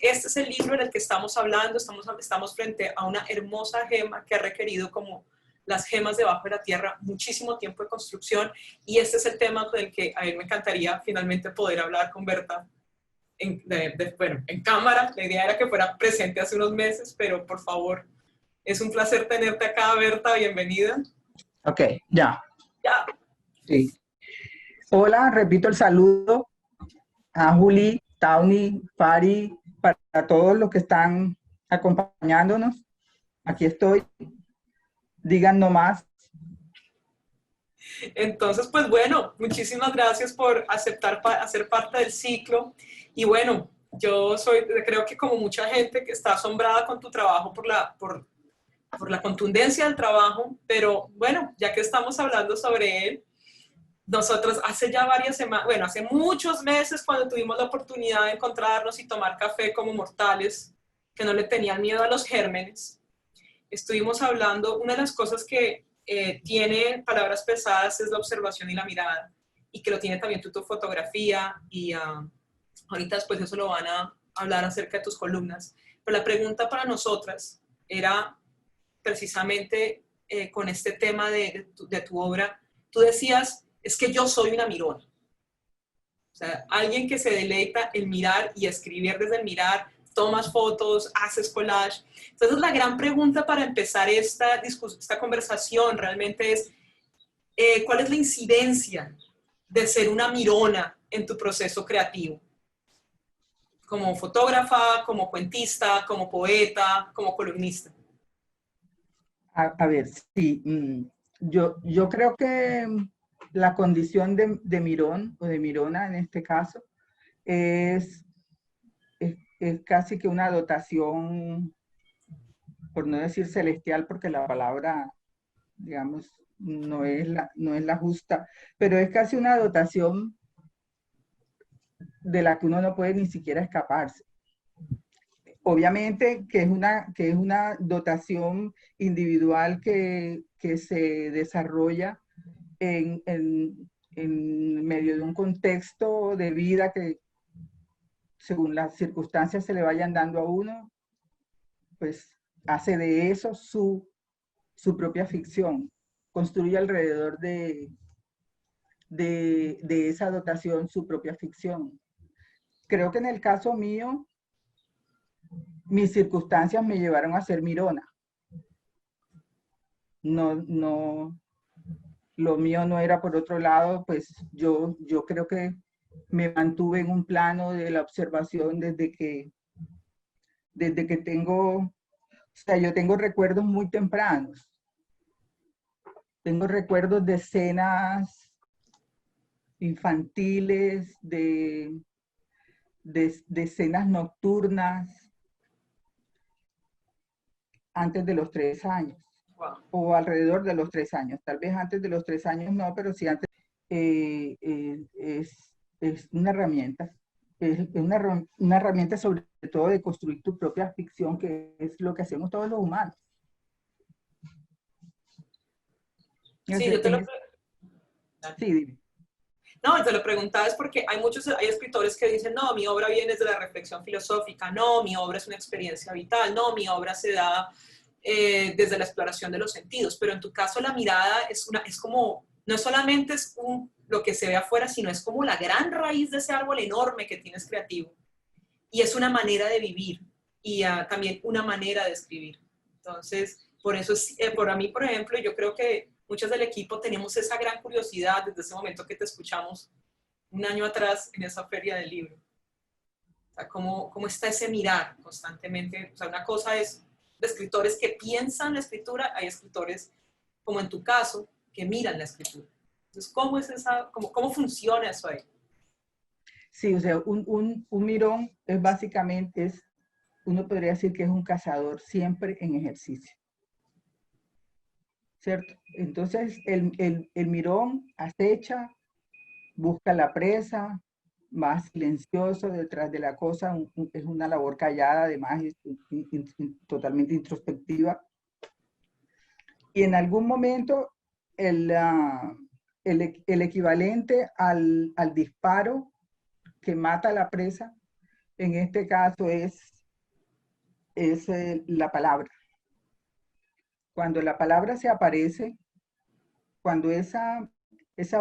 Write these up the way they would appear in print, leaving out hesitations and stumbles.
Este es el libro en el que estamos hablando, estamos frente a una hermosa gema que ha requerido, como las gemas debajo de la tierra, muchísimo tiempo de construcción, y este es el tema con el que a mí me encantaría finalmente poder hablar con Berta en cámara. La idea era que fuera presente hace unos meses, pero por favor, es un placer tenerte acá, Berta, bienvenida. Ok, ya. Ya. Sí. Hola, repito el saludo a Juli, Tawny, Fari, para todos los que están acompañándonos. Aquí estoy. Digan nomás. Entonces, pues bueno, muchísimas gracias por aceptar hacer parte del ciclo. Y bueno, creo que como mucha gente que está asombrada con tu trabajo por la contundencia del trabajo, pero bueno, ya que estamos hablando sobre él, nosotros hace ya varias semanas, bueno, hace muchos meses, cuando tuvimos la oportunidad de encontrarnos y tomar café como mortales que no le tenían miedo a los gérmenes, estuvimos hablando. Una de las cosas que tiene palabras pesadas es la observación y la mirada, y que lo tiene también tu fotografía, y ahorita después eso lo van a hablar acerca de tus columnas. Pero la pregunta para nosotras era precisamente con este tema de tu obra. Tú decías, es que yo soy una mirona. O sea, alguien que se deleita en mirar y escribir desde el mirar, tomas fotos, haces collage. Entonces, la gran pregunta para empezar esta conversación realmente es, ¿cuál es la incidencia de ser una mirona en tu proceso creativo? Como fotógrafa, como cuentista, como poeta, como columnista. A ver, sí. Yo creo que la condición de mirón o de mirona en este caso es casi que una dotación, por no decir celestial, porque la palabra, digamos, no es la justa, pero es casi una dotación de la que uno no puede ni siquiera escaparse. Obviamente que es una dotación individual que se desarrolla en medio de un contexto de vida que, según las circunstancias se le vayan dando a uno, pues hace de eso su propia ficción, construye alrededor de esa dotación su propia ficción. Creo que en el caso mío, mis circunstancias me llevaron a ser mirona. No, lo mío no era por otro lado, pues yo creo que me mantuve en un plano de la observación desde que tengo, o sea, yo tengo recuerdos muy tempranos. Tengo recuerdos de escenas infantiles, de escenas nocturnas antes de los 3 años. Wow. O alrededor de los 3 años. Tal vez antes de los 3 años no, pero sí antes. Es una herramienta. Es una herramienta sobre todo de construir tu propia ficción, que es lo que hacemos todos los humanos. Sí, yo te lo... Sí, dime. No, te lo preguntaba es porque hay escritores que dicen, no, mi obra viene desde la reflexión filosófica, no, mi obra es una experiencia vital, no, mi obra se da desde la exploración de los sentidos, pero en tu caso la mirada es como, no solamente es lo que se ve afuera, sino es como la gran raíz de ese árbol enorme que tienes creativo, y es una manera de vivir, y también una manera de escribir. Entonces, por eso, por mí, por ejemplo, yo creo que muchos del equipo tenemos esa gran curiosidad desde ese momento que te escuchamos un año atrás en esa feria del libro. O sea, cómo está ese mirar constantemente. O sea, una cosa es de escritores que piensan la escritura, hay escritores, como en tu caso, que miran la escritura. Entonces, ¿cómo funciona eso ahí? Sí, o sea, un mirón es básicamente, uno podría decir que es un cazador siempre en ejercicio. ¿Cierto? Entonces, el mirón acecha, busca la presa, más silencioso detrás de la cosa, es una labor callada, además, totalmente introspectiva. Y en algún momento, el equivalente al disparo que mata a la presa en este caso es la palabra. Cuando la palabra se aparece, cuando esa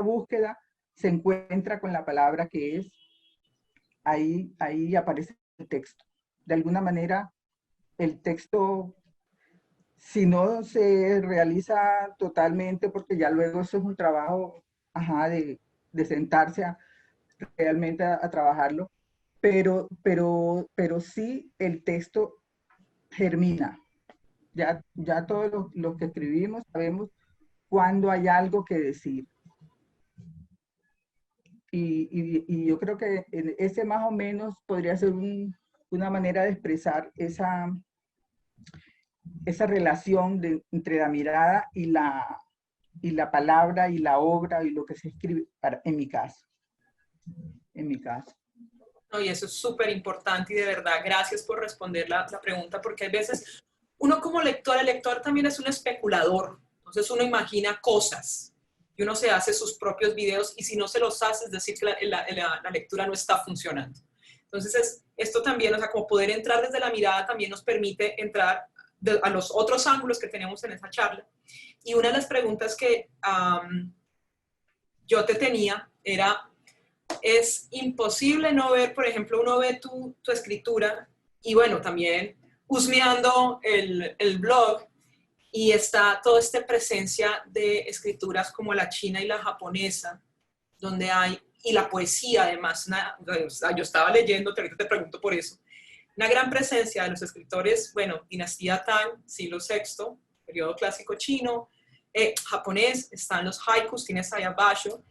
búsqueda se encuentra con la palabra que es, ahí aparece el texto. De alguna manera, el texto, si no se realiza totalmente, porque ya luego eso es un trabajo, ajá, de sentarse realmente a trabajarlo, pero sí el texto germina. Ya todos los que escribimos sabemos cuando hay algo que decir. Y yo creo que ese más o menos podría ser una manera de expresar esa relación entre la mirada y la palabra y la obra y lo que se escribe, en mi caso. En mi caso. No, y eso es súper importante y de verdad, gracias por responder la pregunta, porque hay veces uno como lector, el lector también es un especulador, entonces uno imagina cosas y uno se hace sus propios videos y si no se los hace, es decir, que la lectura no está funcionando. Entonces, esto también, o sea, como poder entrar desde la mirada también nos permite entrar a los otros ángulos que tenemos en esa charla. Y una de las preguntas que yo te tenía era, es imposible no ver, por ejemplo, uno ve tu escritura y bueno, también husmeando el blog y está toda esta presencia de escrituras como la china y la japonesa, donde hay, y la poesía además, yo estaba leyendo, ahorita te pregunto por eso, una gran presencia de los escritores, bueno, dinastía Tang, siglo VI, periodo clásico chino, japonés, están los haikus, tienes ahí a Basho,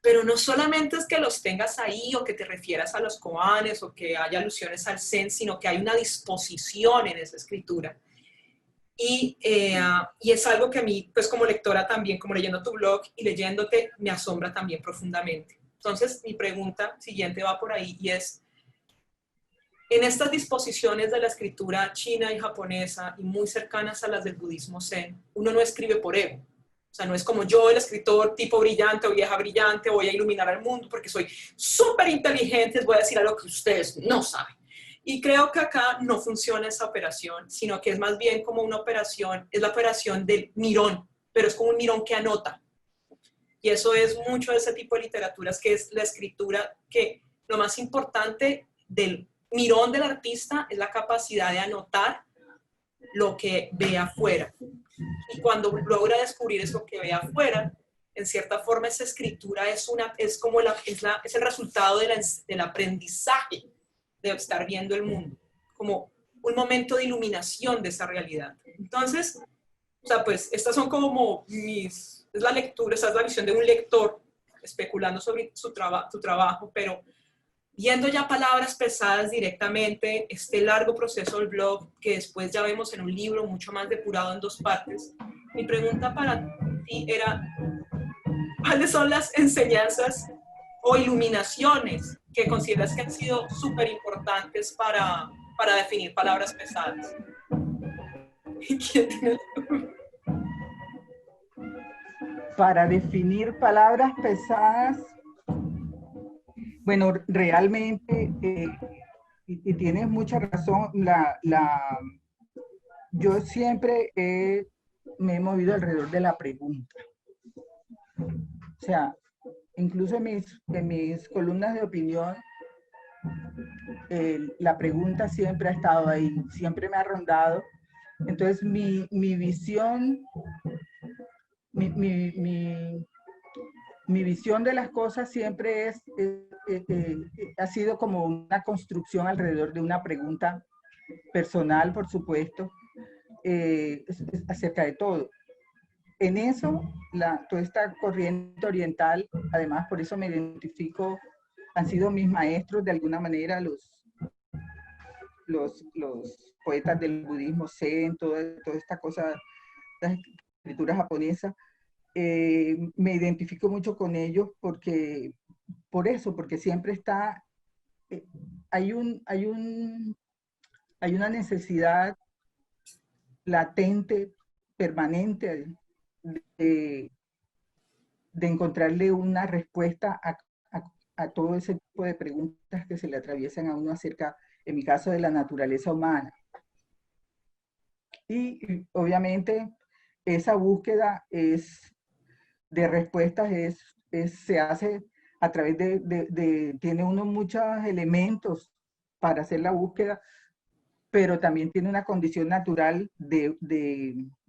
pero no solamente es que los tengas ahí o que te refieras a los koanes o que haya alusiones al zen, sino que hay una disposición en esa escritura. Y es algo que a mí, pues como lectora también, como leyendo tu blog y leyéndote, me asombra también profundamente. Entonces, mi pregunta siguiente va por ahí y es, en estas disposiciones de la escritura china y japonesa y muy cercanas a las del budismo zen, uno no escribe por ego. O sea, no es como yo, el escritor tipo brillante o vieja brillante, voy a iluminar al mundo porque soy súper inteligente, les voy a decir algo que ustedes no saben. Y creo que acá no funciona esa operación, sino que es más bien como una operación, es la operación del mirón, pero es como un mirón que anota. Y eso es mucho de ese tipo de literaturas, que es la escritura, que lo más importante del mirón del artista es la capacidad de anotar lo que ve afuera. Y cuando logra descubrir eso que ve afuera, en cierta forma esa escritura es el resultado del aprendizaje de estar viendo el mundo, como un momento de iluminación de esa realidad. Entonces, o sea, pues estas son como es la lectura, esa es la visión de un lector especulando sobre tu trabajo, pero viendo ya palabras pesadas directamente, este largo proceso del blog, que después ya vemos en un libro mucho más depurado en 2 partes, mi pregunta para ti era, ¿cuáles son las enseñanzas o iluminaciones que consideras que han sido súper importantes para definir palabras pesadas? Para definir palabras pesadas, bueno, realmente, y tienes mucha razón, yo siempre me he movido alrededor de la pregunta. O sea, incluso en mis columnas de opinión, la pregunta siempre ha estado ahí, siempre me ha rondado. Entonces, mi visión, mi visión de las cosas siempre ha sido como una construcción alrededor de una pregunta personal, por supuesto, acerca de todo. En eso, toda esta corriente oriental, además por eso me identifico, han sido mis maestros de alguna manera, los poetas del budismo zen, toda esta cosa, las escrituras japonesas. Me identifico mucho con ellos porque siempre está, hay una necesidad latente, permanente, de encontrarle una respuesta a todo ese tipo de preguntas que se le atraviesan a uno acerca en mi caso de la naturaleza humana. Y obviamente esa búsqueda de respuestas se hace a través tiene uno muchos elementos para hacer la búsqueda, pero también tiene una condición natural de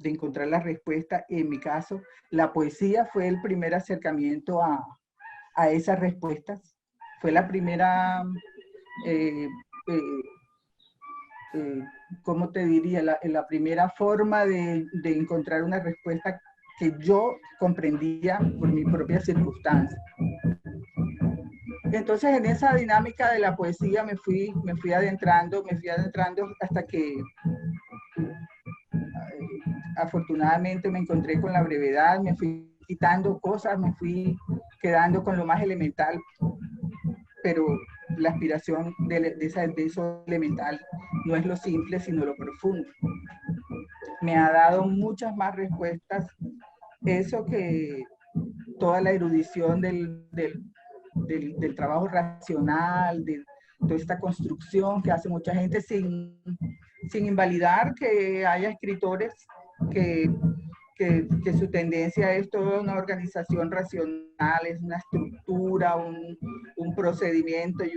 encontrar la respuesta. En mi caso, la poesía fue el primer acercamiento a esas respuestas. Fue la primera, eh, eh, ¿cómo te diría? La primera forma de encontrar una respuesta que yo comprendía por mi propia circunstancia. Entonces, en esa dinámica de la poesía me fui adentrando hasta que afortunadamente me encontré con la brevedad, me fui quitando cosas, me fui quedando con lo más elemental, pero la aspiración de eso elemental no es lo simple, sino lo profundo. Me ha dado muchas más respuestas eso que toda la erudición del trabajo racional, de toda esta construcción que hace mucha gente sin invalidar que haya escritores que su tendencia es toda una organización racional, es una estructura, un procedimiento y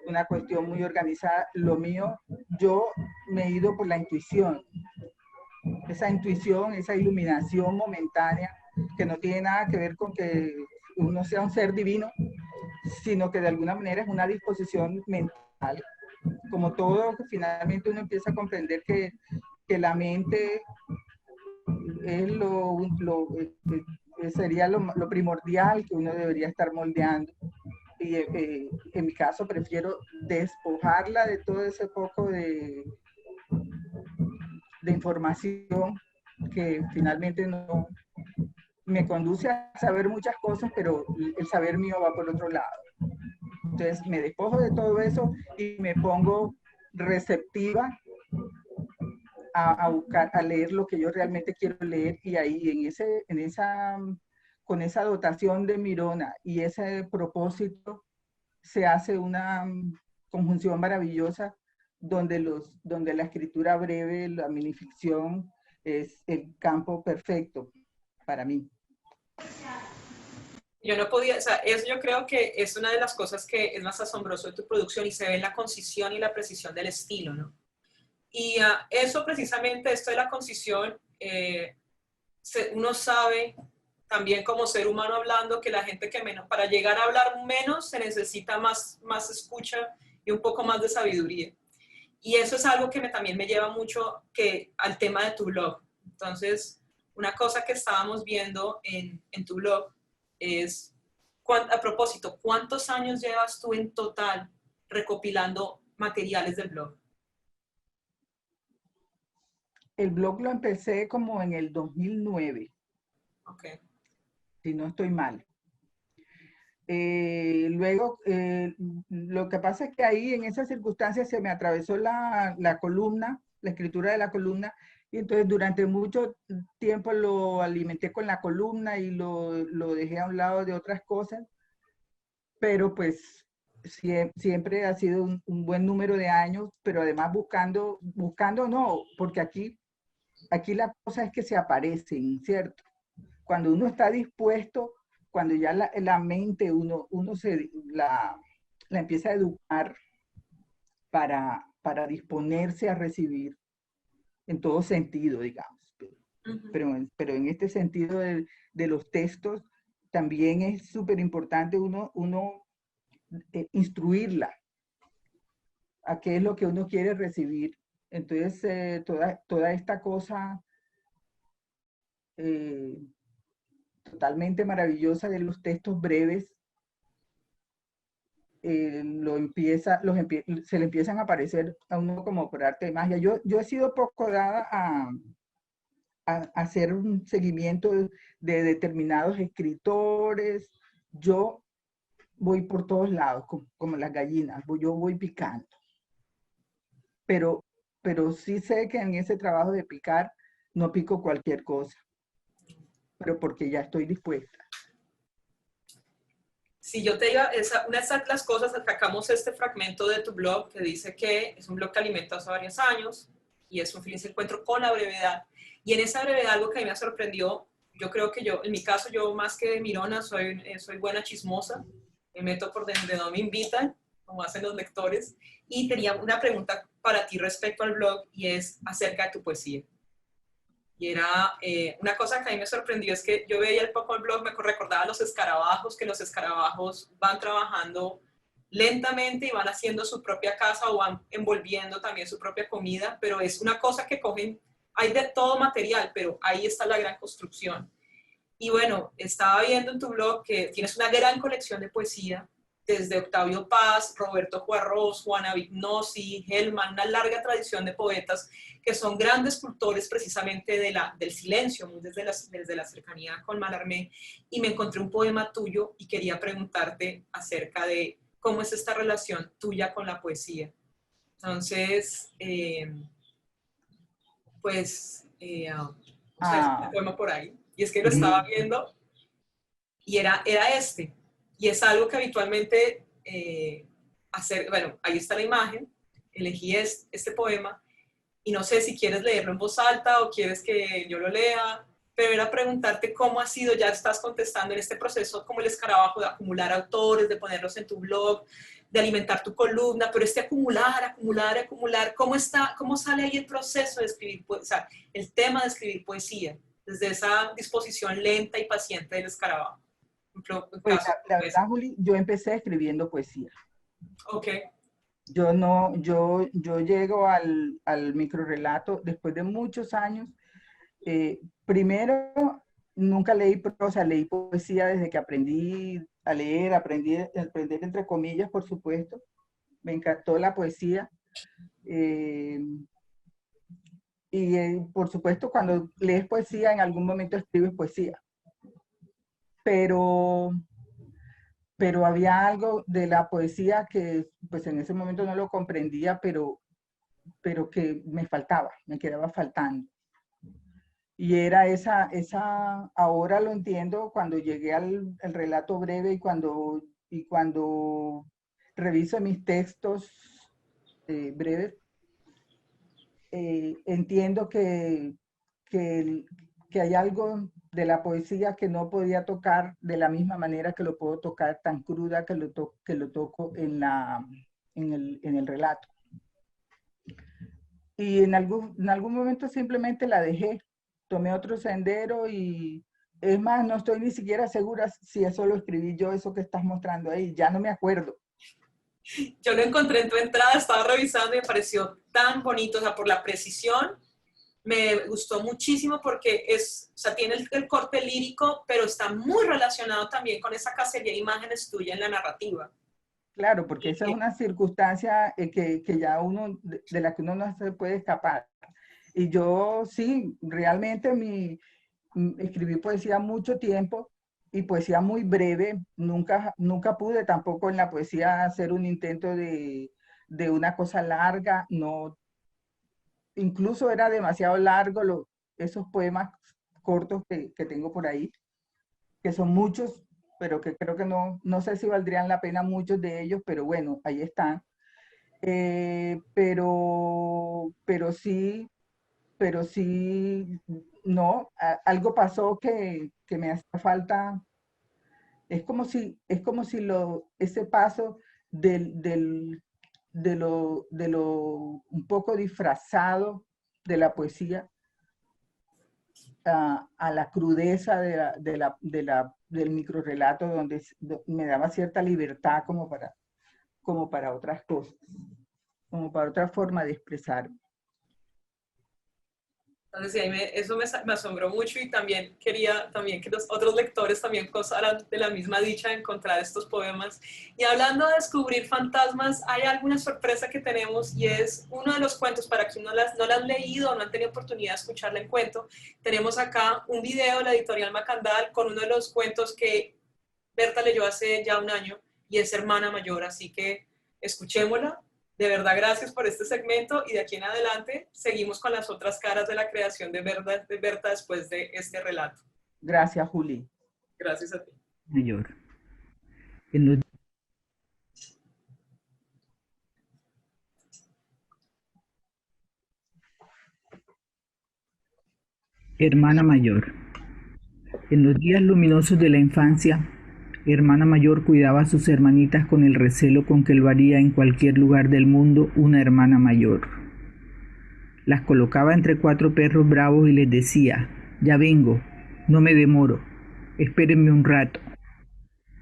una cuestión muy organizada. Lo mío, yo me he ido por la intuición, esa iluminación momentánea que no tiene nada que ver con que uno sea un ser divino, sino que de alguna manera es una disposición mental. Como todo, finalmente uno empieza a comprender que la mente es sería lo primordial que uno debería estar moldeando. Y en mi caso prefiero despojarla de todo ese poco de información que finalmente no me conduce a saber muchas cosas, pero el saber mío va por otro lado. Entonces me despojo de todo eso y me pongo receptiva a buscar, a leer lo que yo realmente quiero leer, y ahí con esa dotación de Mirona y ese propósito se hace una conjunción maravillosa donde la escritura breve, la minificción es el campo perfecto para mí. Yo no podía, o sea, eso yo creo que es una de las cosas que es más asombroso de tu producción, y se ve en la concisión y la precisión del estilo, ¿no? Y eso precisamente, esto de la concisión, uno sabe también como ser humano hablando que la gente que menos, para llegar a hablar menos se necesita más escucha y un poco más de sabiduría. Y eso es algo que también me lleva mucho al tema de tu blog. Entonces, una cosa que estábamos viendo en tu blog es, a propósito, ¿cuántos años llevas tú en total recopilando materiales del blog? El blog lo empecé como en el 2009. Ok. Si no estoy mal. Luego, lo que pasa es que ahí en esas circunstancias se me atravesó la columna, la escritura de la columna, y entonces durante mucho tiempo lo alimenté con la columna y lo dejé a un lado de otras cosas, pero pues siempre ha sido un buen número de años, pero además buscando no, porque aquí la cosa es que se aparecen, ¿cierto? Cuando uno está dispuesto, cuando ya la mente uno la empieza a educar para disponerse a recibir en todo sentido, digamos. Pero en este sentido de los textos, también es súper importante uno instruirla a qué es lo que uno quiere recibir. Entonces, toda esta cosa totalmente maravillosa de los textos breves, se le empiezan a aparecer a uno como por arte de magia. Yo he sido poco dada a hacer un seguimiento de determinados escritores. Yo voy por todos lados, como las gallinas, yo voy picando. Pero sí sé que en ese trabajo de picar no pico cualquier cosa, pero porque ya estoy dispuesta. Si yo te iba, una de las cosas, sacamos este fragmento de tu blog que dice que es un blog que alimenta hace varios años y es un feliz encuentro con la brevedad. Y en esa brevedad algo que a mí me sorprendió, yo creo que yo, en mi caso, yo más que de mirona, soy buena chismosa, me meto por donde no me invitan, como hacen los lectores, y tenía una pregunta para ti respecto al blog y es acerca de tu poesía. Y era una cosa que a mí me sorprendió, es que yo veía el poco el blog, me recordaba los escarabajos, que los escarabajos van trabajando lentamente y van haciendo su propia casa o van envolviendo también su propia comida, pero es una cosa que cogen, hay de todo material, pero ahí está la gran construcción. Y bueno, estaba viendo en tu blog que tienes una gran colección de poesía, desde Octavio Paz, Roberto Juarros, Juana Vignosi, Hellman, una larga tradición de poetas que son grandes cultores precisamente del silencio, muy desde la cercanía con Mallarmé. Y me encontré un poema tuyo y quería preguntarte acerca de cómo es esta relación tuya con la poesía. Entonces, vamos a ver si el poema por ahí. Y es que lo estaba viendo y era este. Y es algo que habitualmente bueno, ahí está la imagen, elegí este poema y no sé si quieres leerlo en voz alta o quieres que yo lo lea, pero era preguntarte cómo ha sido, ya estás contestando en este proceso como el escarabajo de acumular autores, de ponerlos en tu blog, de alimentar tu columna, pero acumular, ¿cómo sale ahí el proceso de escribir, o sea, el tema de escribir poesía, desde esa disposición lenta y paciente del escarabajo? Pues la verdad, Juli, yo empecé escribiendo poesía. Ok. Yo llego al microrrelato después de muchos años. Primero, nunca leí prosa, leí poesía desde que aprendí a leer, aprendí a aprender entre comillas, por supuesto. Me encantó la poesía. Por supuesto, cuando lees poesía, en algún momento escribes poesía. Pero había algo de la poesía que pues en ese momento no lo comprendía, pero que me faltaba, me quedaba faltando. Y era ahora lo entiendo cuando llegué al relato breve y cuando reviso mis textos breves, entiendo que hay algo de la poesía que no podía tocar de la misma manera que lo puedo tocar tan cruda que lo toco en el relato. Y en algún momento simplemente la dejé, tomé otro sendero y es más, no estoy ni siquiera segura si eso lo escribí yo, eso que estás mostrando ahí, ya no me acuerdo. Yo lo encontré en tu entrada, estaba revisando y me pareció tan bonito, o sea, por la precisión, me gustó muchísimo porque o sea, tiene el corte lírico, pero está muy relacionado también con esa cacería de imágenes tuya en la narrativa. Claro, porque esa es una circunstancia que ya de la que uno no se puede escapar. Y yo sí, realmente escribí poesía mucho tiempo y poesía muy breve. Nunca pude tampoco en la poesía hacer un intento de una cosa larga. No, incluso era demasiado largo esos poemas cortos que tengo por ahí, que son muchos, pero que creo que no sé si valdrían la pena muchos de ellos, pero bueno, ahí están. Pero sí, no, algo pasó que me hace falta. Es como si ese paso de lo un poco disfrazado de la poesía a la crudeza del microrrelato, donde me daba cierta libertad como para otras cosas, como para otra forma de expresarme. Entonces, sí, eso me asombró mucho y también quería que los otros lectores también gozaran de la misma dicha de encontrar estos poemas. Y hablando de descubrir fantasmas, hay alguna sorpresa que tenemos y es uno de los cuentos, para quien no las han leído o no han tenido oportunidad de escucharla en cuento, tenemos acá un video de la editorial Macandal con uno de los cuentos que Berta leyó hace ya un año y es Hermana Mayor, así que escuchémosla. De verdad, gracias por este segmento y de aquí en adelante seguimos con las otras caras de la creación de Berta después de este relato. Gracias, Juli. Gracias a ti. Mayor. En los- Hermana mayor. En los días luminosos de la infancia, hermana mayor cuidaba a sus hermanitas con el recelo con que lo haría en cualquier lugar del mundo una hermana mayor. Las colocaba entre 4 perros bravos y les decía: ya vengo, no me demoro, espérenme un rato.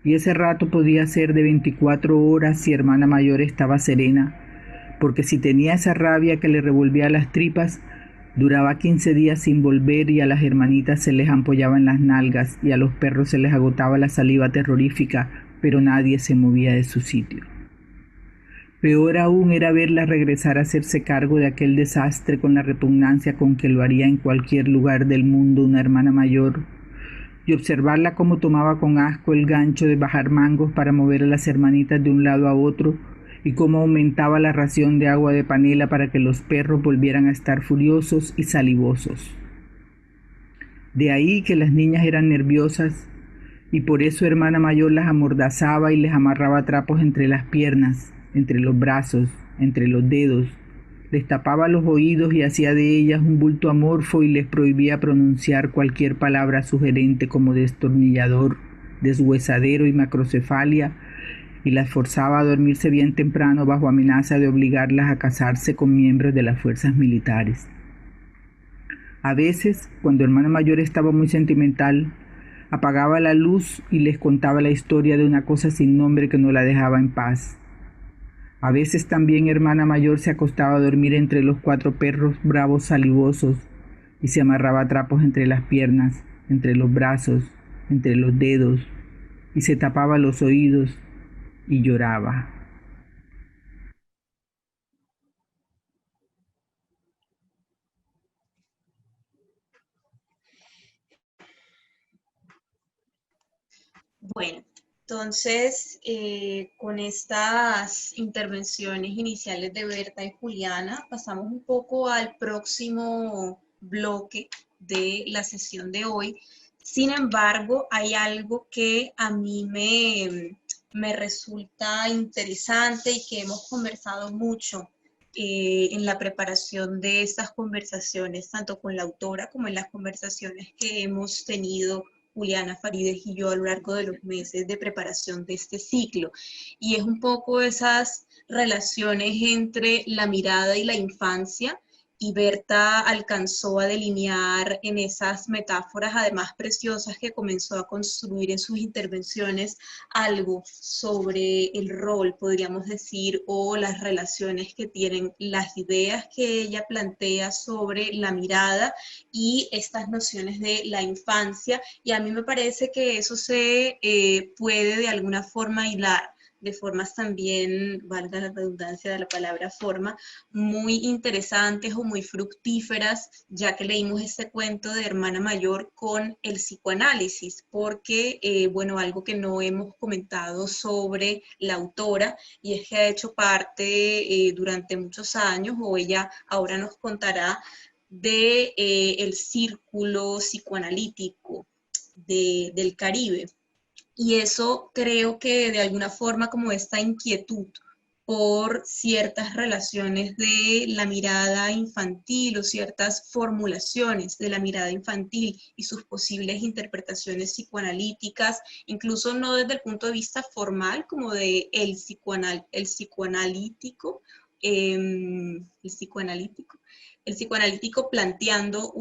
Y ese rato podía ser de 24 horas si hermana mayor estaba serena, porque si tenía esa rabia que le revolvía las tripas, duraba 15 días sin volver y a las hermanitas se les ampollaban las nalgas y a los perros se les agotaba la saliva terrorífica, pero nadie se movía de su sitio. Peor aún era verla regresar a hacerse cargo de aquel desastre con la repugnancia con que lo haría en cualquier lugar del mundo una hermana mayor, y observarla cómo tomaba con asco el gancho de bajar mangos para mover a las hermanitas de un lado a otro, y cómo aumentaba la ración de agua de panela para que los perros volvieran a estar furiosos y salivosos. De ahí que las niñas eran nerviosas, y por eso hermana mayor las amordazaba y les amarraba trapos entre las piernas, entre los brazos, entre los dedos, les tapaba los oídos y hacía de ellas un bulto amorfo y les prohibía pronunciar cualquier palabra sugerente como destornillador, deshuesadero y macrocefalia, y las forzaba a dormirse bien temprano bajo amenaza de obligarlas a casarse con miembros de las fuerzas militares. A veces, cuando hermana mayor estaba muy sentimental, apagaba la luz y les contaba la historia de una cosa sin nombre que no la dejaba en paz. A veces también hermana mayor se acostaba a dormir entre los 4 perros bravos salivosos y se amarraba trapos entre las piernas, entre los brazos, entre los dedos, y se tapaba los oídos y lloraba. Bueno, entonces, con estas intervenciones iniciales de Berta y Juliana, pasamos un poco al próximo bloque de la sesión de hoy. Sin embargo, hay algo que a mí me resulta interesante y que hemos conversado mucho en la preparación de estas conversaciones, tanto con la autora como en las conversaciones que hemos tenido Juliana Farides y yo a lo largo de los meses de preparación de este ciclo. Y es un poco esas relaciones entre la mirada y la infancia, y Berta alcanzó a delinear en esas metáforas, además preciosas, que comenzó a construir en sus intervenciones, algo sobre el rol, podríamos decir, o las relaciones que tienen las ideas que ella plantea sobre la mirada y estas nociones de la infancia, y a mí me parece que eso se puede de alguna forma hilar de formas también, valga la redundancia de la palabra forma, muy interesantes o muy fructíferas, ya que leímos este cuento de hermana mayor con el psicoanálisis, porque, bueno, algo que no hemos comentado sobre la autora, y es que ha hecho parte durante muchos años, o ella ahora nos contará, de el círculo psicoanalítico del Caribe. Y eso creo que de alguna forma, como esta inquietud por ciertas relaciones de la mirada infantil o ciertas formulaciones de la mirada infantil y sus posibles interpretaciones psicoanalíticas, incluso no desde el punto de vista formal como de el psicoanalítico, el psicoanalítico planteando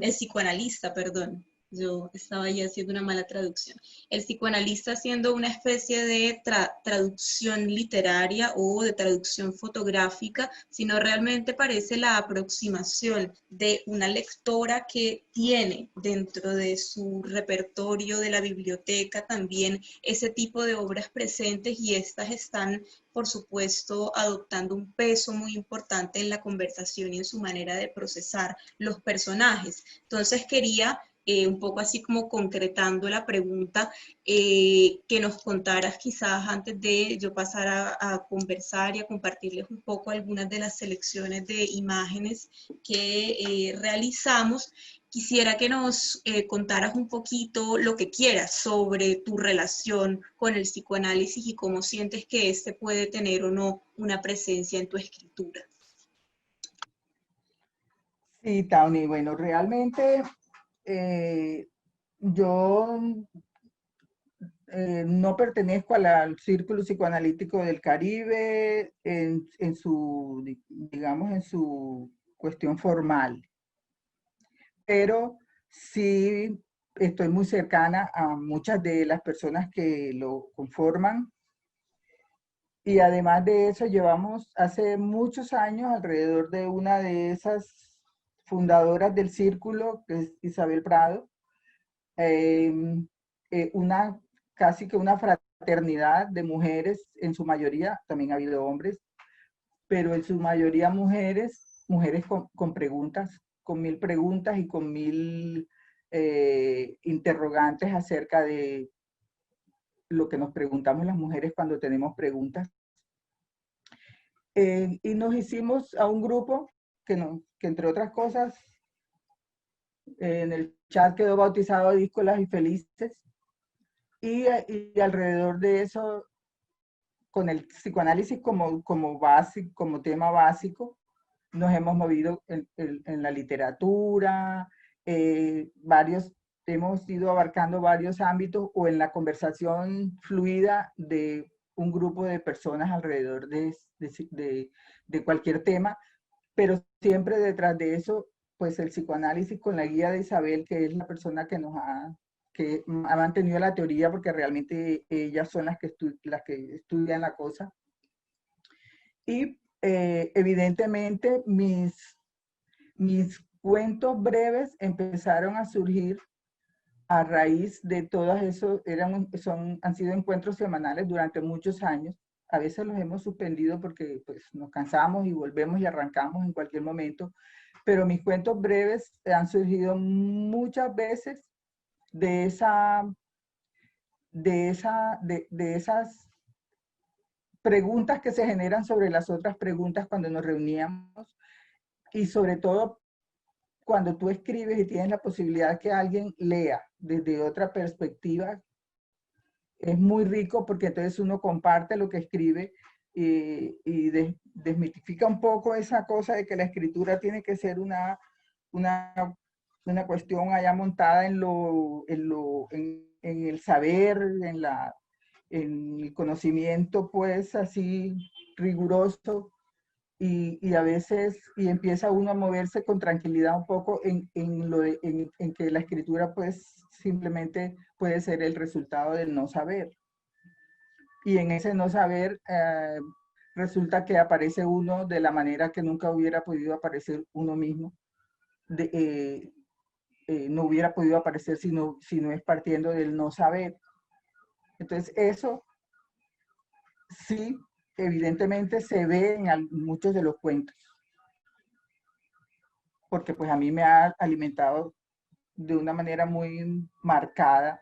el psicoanalista, perdón, yo estaba ya haciendo una mala traducción, el psicoanalista haciendo una especie de traducción literaria o de traducción fotográfica, sino realmente parece la aproximación de una lectora que tiene dentro de su repertorio de la biblioteca también ese tipo de obras presentes, y estas están, por supuesto, adoptando un peso muy importante en la conversación y en su manera de procesar los personajes. Entonces quería un poco así como concretando la pregunta, que nos contaras quizás antes de yo pasar a conversar y a compartirles un poco algunas de las selecciones de imágenes que realizamos. Quisiera que nos contaras un poquito lo que quieras sobre tu relación con el psicoanálisis y cómo sientes que este puede tener o no una presencia en tu escritura. Sí, Tawny, bueno, realmente yo no pertenezco al Círculo Psicoanalítico del Caribe en su, digamos, en su cuestión formal, pero sí estoy muy cercana a muchas de las personas que lo conforman. Y además de eso, llevamos hace muchos años alrededor de una de esas fundadoras del círculo, que es Isabel Prado, una casi que una fraternidad de mujeres, en su mayoría, también ha habido hombres, pero en su mayoría mujeres, mujeres con preguntas, con 1000 preguntas y con 1000 interrogantes acerca de lo que nos preguntamos las mujeres cuando tenemos preguntas. Y nos hicimos a un grupo que entre otras cosas, en el chat quedó bautizado Díscolas y Felices, y alrededor de eso, con el psicoanálisis como tema básico, nos hemos movido en la literatura, hemos ido abarcando varios ámbitos o en la conversación fluida de un grupo de personas alrededor de cualquier tema, pero siempre detrás de eso, pues el psicoanálisis con la guía de Isabel, que es la persona que ha mantenido la teoría, porque realmente ellas son las que estudian la cosa. Y evidentemente mis cuentos breves empezaron a surgir a raíz de todos esos, han sido encuentros semanales durante muchos años. A veces los hemos suspendido porque pues, nos cansamos y volvemos y arrancamos en cualquier momento, pero mis cuentos breves han surgido muchas veces de esas preguntas que se generan sobre las otras preguntas cuando nos reuníamos, y sobre todo cuando tú escribes y tienes la posibilidad que alguien lea desde otra perspectiva, es muy rico porque entonces uno comparte lo que escribe y desmitifica un poco esa cosa de que la escritura tiene que ser una cuestión allá montada en el saber, en el conocimiento, pues así riguroso, y a veces empieza uno a moverse con tranquilidad un poco en que la escritura pues simplemente puede ser el resultado del no saber. Y en ese no saber resulta que aparece uno de la manera que nunca hubiera podido aparecer uno mismo. No hubiera podido aparecer si no es partiendo del no saber. Entonces eso sí, evidentemente se ve en muchos de los cuentos, porque pues a mí me ha alimentado de una manera muy marcada,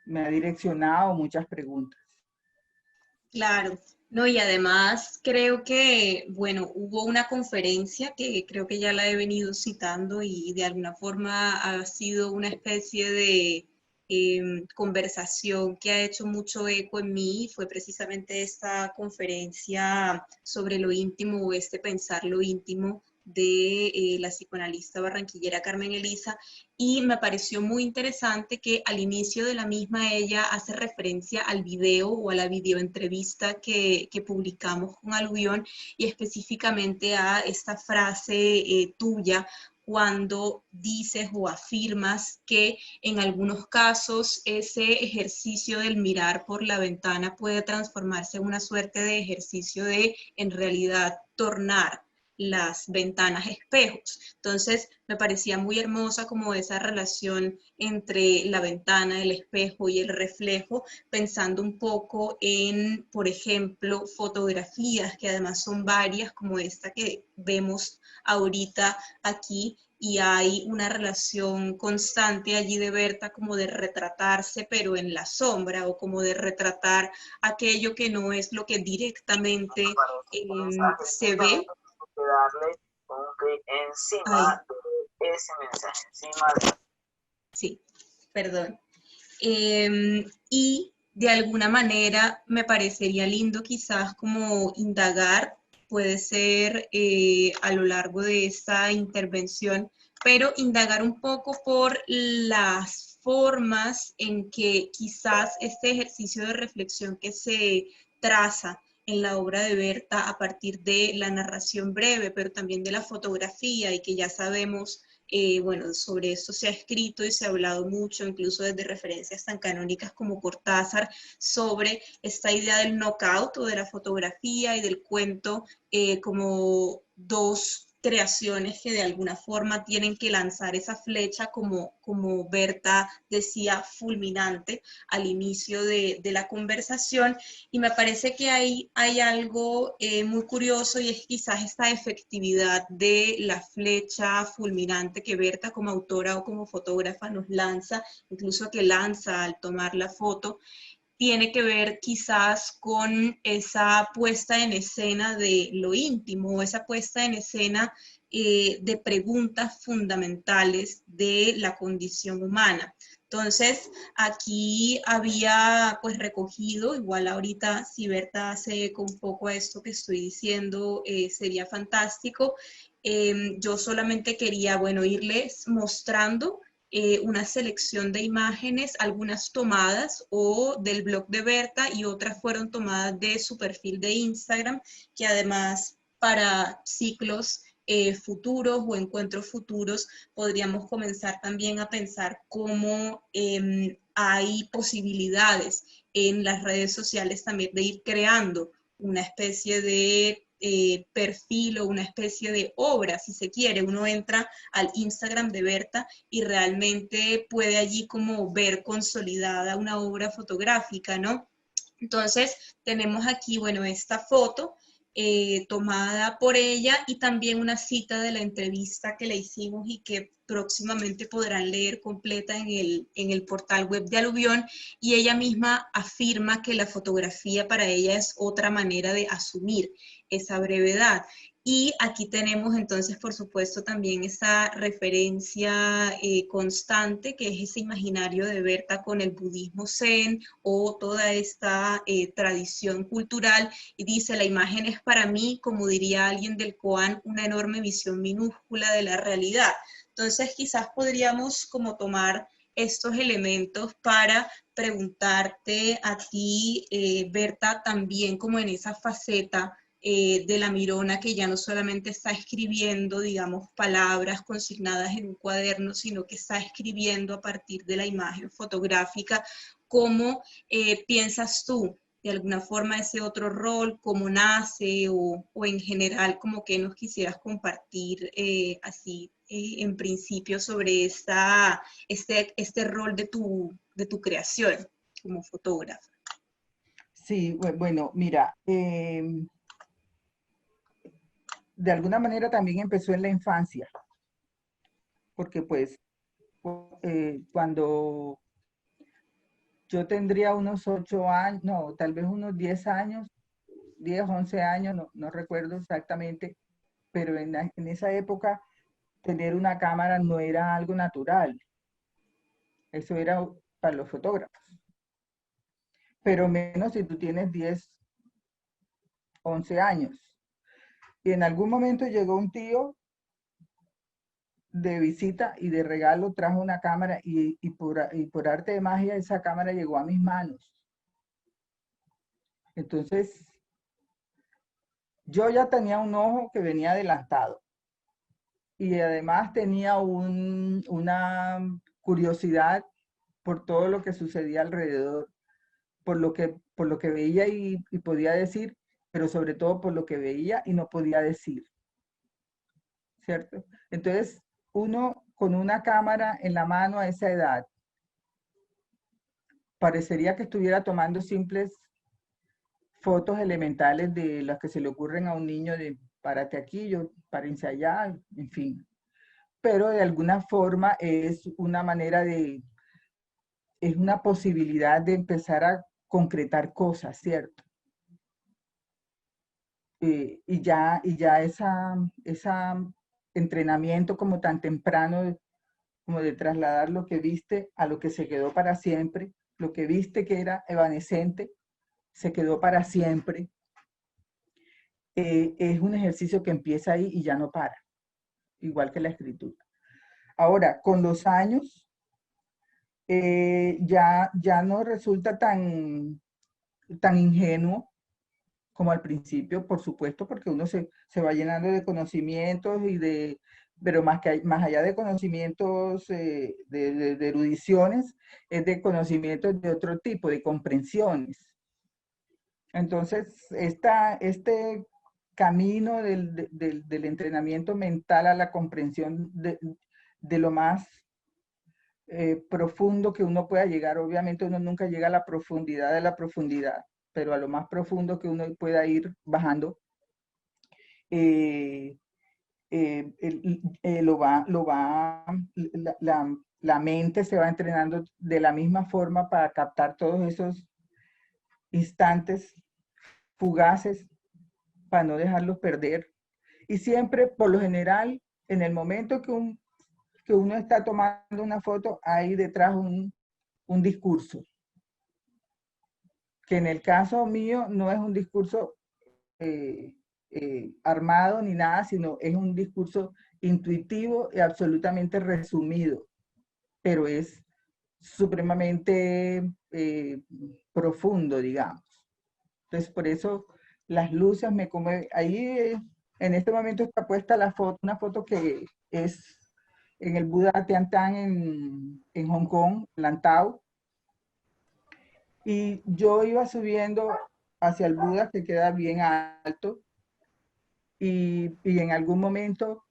me ha direccionado muchas preguntas. Claro, no, y además creo que, bueno, hubo una conferencia que creo que ya la he venido citando y de alguna forma ha sido una especie de conversación que ha hecho mucho eco en mí. Fue precisamente esta conferencia sobre lo íntimo o este pensar lo íntimo de la psicoanalista barranquillera Carmen Elisa, y me pareció muy interesante que al inicio de la misma ella hace referencia al video o a la videoentrevista que publicamos con Aluvión, y específicamente a esta frase tuya cuando dices o afirmas que en algunos casos ese ejercicio del mirar por la ventana puede transformarse en una suerte de ejercicio de, en realidad, tornar las ventanas espejos. Entonces me parecía muy hermosa como esa relación entre la ventana, el espejo y el reflejo, pensando un poco en, por ejemplo, fotografías, que además son varias, como esta que vemos ahorita aquí, y hay una relación constante allí de Berta como de retratarse, pero en la sombra, o como de retratar aquello que no es lo que directamente se ve. Darle un clic encima de ese mensaje, encima de... Sí, perdón. Y de alguna manera me parecería lindo quizás como indagar, puede ser a lo largo de esta intervención, pero indagar un poco por las formas en que quizás este ejercicio de reflexión que se traza en la obra de Berta a partir de la narración breve, pero también de la fotografía, y que ya sabemos, bueno, sobre esto se ha escrito y se ha hablado mucho, incluso desde referencias tan canónicas como Cortázar, sobre esta idea del knockout o de la fotografía y del cuento como dos creaciones que de alguna forma tienen que lanzar esa flecha, como Berta decía, fulminante al inicio de la conversación. Y me parece que hay algo muy curioso, y es quizás esta efectividad de la flecha fulminante que Berta como autora o como fotógrafa nos lanza, incluso que lanza al tomar la foto, tiene que ver quizás con esa puesta en escena de lo íntimo, esa puesta en escena de preguntas fundamentales de la condición humana. Entonces, aquí había pues recogido, igual ahorita si Berta hace eco un poco a esto que estoy diciendo, sería fantástico. Yo solamente quería, bueno, irles mostrando una selección de imágenes, algunas tomadas o del blog de Berta y otras fueron tomadas de su perfil de Instagram, que además para ciclos futuros o encuentros futuros podríamos comenzar también a pensar cómo hay posibilidades en las redes sociales también de ir creando una especie de perfil o una especie de obra, si se quiere. Uno entra al Instagram de Berta y realmente puede allí como ver consolidada una obra fotográfica, ¿no? Entonces tenemos aquí, bueno, esta foto tomada por ella, y también una cita de la entrevista que le hicimos y que próximamente podrán leer completa en el portal web de Aluvión, y ella misma afirma que la fotografía para ella es otra manera de asumir esa brevedad. Y aquí tenemos entonces, por supuesto, también esa referencia constante, que es ese imaginario de Berta con el budismo zen o toda esta tradición cultural, y dice: la imagen es para mí, como diría alguien del Koan, una enorme visión minúscula de la realidad. Entonces quizás podríamos como tomar estos elementos para preguntarte a ti, Berta, también como en esa faceta de la Mirona, que ya no solamente está escribiendo, digamos, palabras consignadas en un cuaderno, sino que está escribiendo a partir de la imagen fotográfica. ¿Cómo piensas tú, de alguna forma, ese otro rol, cómo nace, o en general, como que nos quisieras compartir así en principio sobre este rol de tu creación como fotógrafa? Sí, bueno, mira, de alguna manera también empezó en la infancia, porque pues cuando yo tendría unos 8 años, no, tal vez unos 10 años, 10, 11 años, no recuerdo exactamente, pero en esa época tener una cámara no era algo natural, eso era para los fotógrafos, pero menos si tú tienes 10, 11 años. Y en algún momento llegó un tío de visita y de regalo trajo una cámara y por arte de magia esa cámara llegó a mis manos. Entonces, yo ya tenía un ojo que venía adelantado y además tenía una curiosidad por todo lo que sucedía alrededor, por lo que veía y podía decir, pero sobre todo por lo que veía y no podía decir. ¿cierto? Entonces, uno con una cámara en la mano a esa edad, parecería que estuviera tomando simples fotos elementales de las que se le ocurren a un niño de párate aquí, yo párense allá, en fin. Pero de alguna forma es una manera de, es una posibilidad de empezar a concretar cosas, ¿cierto? Y ya esa entrenamiento como tan temprano, como de trasladar lo que viste a lo que se quedó para siempre, lo que viste que era evanescente, se quedó para siempre. Es un ejercicio que empieza ahí y ya no para, igual que la escritura. Ahora, con los años, ya no resulta tan ingenuo como al principio, por supuesto, porque uno se va llenando de conocimientos pero más allá de conocimientos de erudiciones, es de conocimientos de otro tipo, de comprensiones. Entonces, este camino del entrenamiento mental a la comprensión de lo más profundo que uno pueda llegar, obviamente uno nunca llega a la profundidad de la profundidad, pero a lo más profundo que uno pueda ir bajando, eh, la mente se va entrenando de la misma forma para captar todos esos instantes fugaces, para no dejarlos perder. Y siempre, por lo general, en el momento que uno está tomando una foto, hay detrás un discurso, que en el caso mío no es un discurso armado ni nada, sino es un discurso intuitivo y absolutamente resumido, pero es supremamente profundo, digamos. Entonces, por eso las luces me come. Ahí en este momento está puesta la foto, una foto que es en el Buda Tian en Hong Kong, Lantau. Y yo iba subiendo hacia el Buda, que queda bien alto, y en algún momento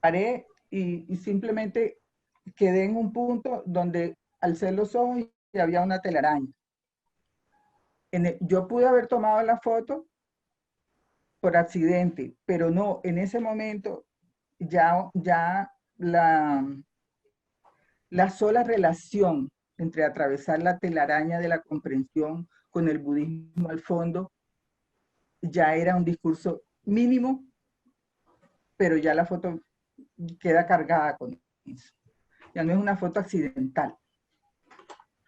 paré y simplemente quedé en un punto donde alcé los ojos y había una telaraña. Yo pude haber tomado la foto por accidente, pero no, en ese momento ya la sola relación entre atravesar la telaraña de la comprensión con el budismo al fondo ya era un discurso mínimo, pero ya la foto queda cargada con eso. Ya no es una foto accidental.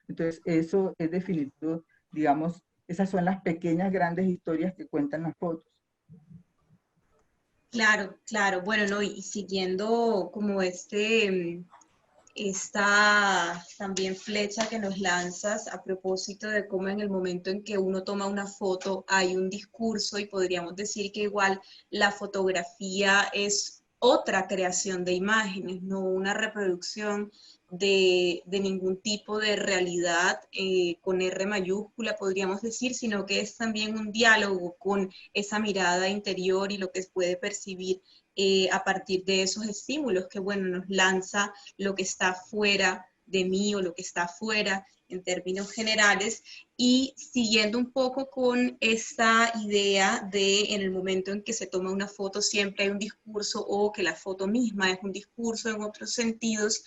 Entonces, eso es definitivo, digamos, esas son las pequeñas, grandes historias que cuentan las fotos. Claro, claro. Bueno, no, y siguiendo como esta también flecha que nos lanzas a propósito de cómo en el momento en que uno toma una foto hay un discurso y podríamos decir que igual la fotografía es otra creación de imágenes, no una reproducción de ningún tipo de realidad con R mayúscula, podríamos decir, sino que es también un diálogo con esa mirada interior y lo que se puede percibir a partir de esos estímulos que, bueno, nos lanza lo que está fuera de mí o lo que está fuera en términos generales, y siguiendo un poco con esta idea de en el momento en que se toma una foto siempre hay un discurso o que la foto misma es un discurso en otros sentidos,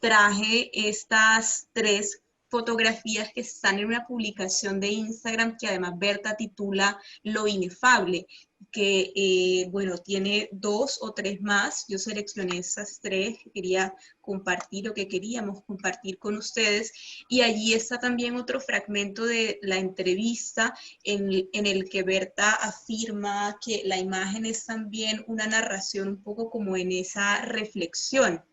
traje estas 3 fotografías que están en una publicación de Instagram que además Berta titula Lo Inefable, que bueno, tiene 2 o 3 más. Yo seleccioné esas 3 que quería compartir o que queríamos compartir con ustedes, y allí está también otro fragmento de la entrevista en el que Berta afirma que la imagen es también una narración un poco como en esa reflexión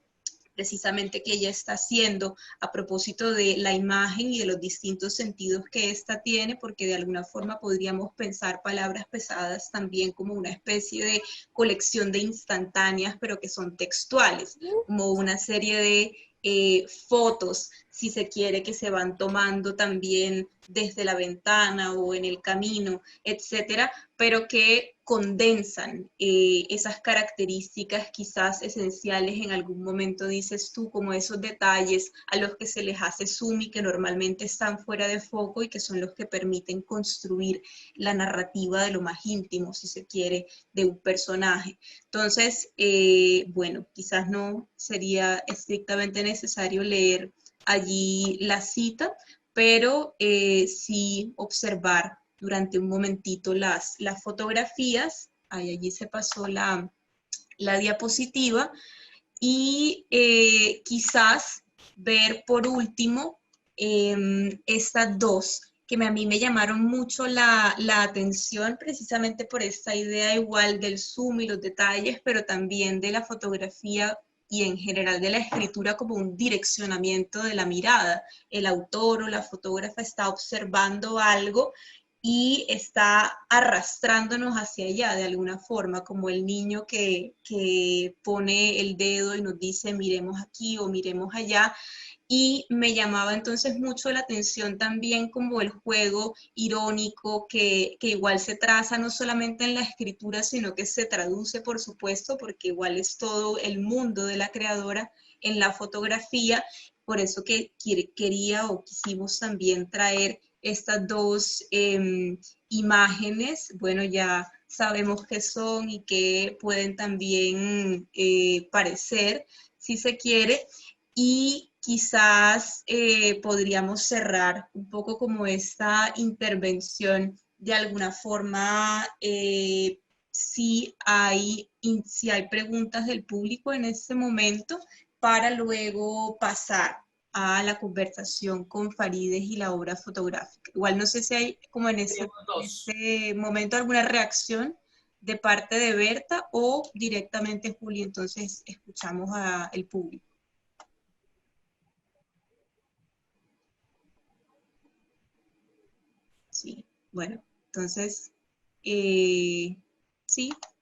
precisamente que ella está haciendo a propósito de la imagen y de los distintos sentidos que ésta tiene, porque de alguna forma podríamos pensar palabras pesadas también como una especie de colección de instantáneas, pero que son textuales, como una serie de fotos si se quiere, que se van tomando también desde la ventana o en el camino, etcétera, pero que condensan esas características quizás esenciales en algún momento, dices tú, como esos detalles a los que se les hace zoom y que normalmente están fuera de foco y que son los que permiten construir la narrativa de lo más íntimo, si se quiere, de un personaje. Entonces, bueno, quizás no sería estrictamente necesario leer allí la cita, pero sí observar durante un momentito las fotografías. Ay, allí se pasó la diapositiva. Y quizás ver por último estas dos que a mí me llamaron mucho la atención precisamente por esta idea igual del zoom y los detalles, pero también de la fotografía y en general de la escritura como un direccionamiento de la mirada. El autor o la fotógrafa está observando algo y está arrastrándonos hacia allá de alguna forma, como el niño que pone el dedo y nos dice miremos aquí o miremos allá. Y me llamaba entonces mucho la atención también como el juego irónico que igual se traza no solamente en la escritura, sino que se traduce, por supuesto, porque igual es todo el mundo de la creadora en la fotografía. Por eso que quería o quisimos también traer estas dos imágenes. Bueno, ya sabemos qué son y qué pueden también parecer, si se quiere. Y quizás podríamos cerrar un poco como esta intervención de alguna forma, si hay preguntas del público en este momento, para luego pasar a la conversación con Farides y la obra fotográfica. Igual no sé si hay como en ese momento alguna reacción de parte de Berta o directamente Juli, entonces escuchamos al público. Sí, bueno, entonces, sí,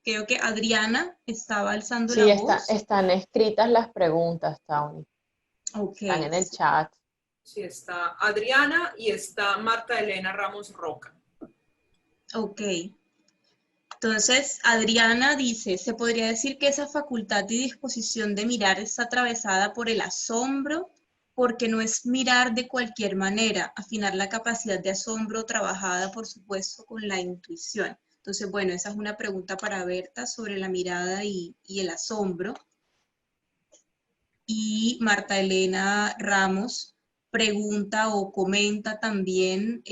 creo que Adriana estaba alzando la voz. Están escritas las preguntas, Tawny. Okay. Están en el chat. Sí, está Adriana y está Marta Elena Ramos Roca. Ok. Entonces, Adriana dice, ¿se podría decir que esa facultad y disposición de mirar está atravesada por el asombro? Porque no es mirar de cualquier manera, afinar la capacidad de asombro trabajada, por supuesto, con la intuición. Entonces, bueno, esa es una pregunta para Berta sobre la mirada y el asombro. Y Marta Elena Ramos pregunta o comenta también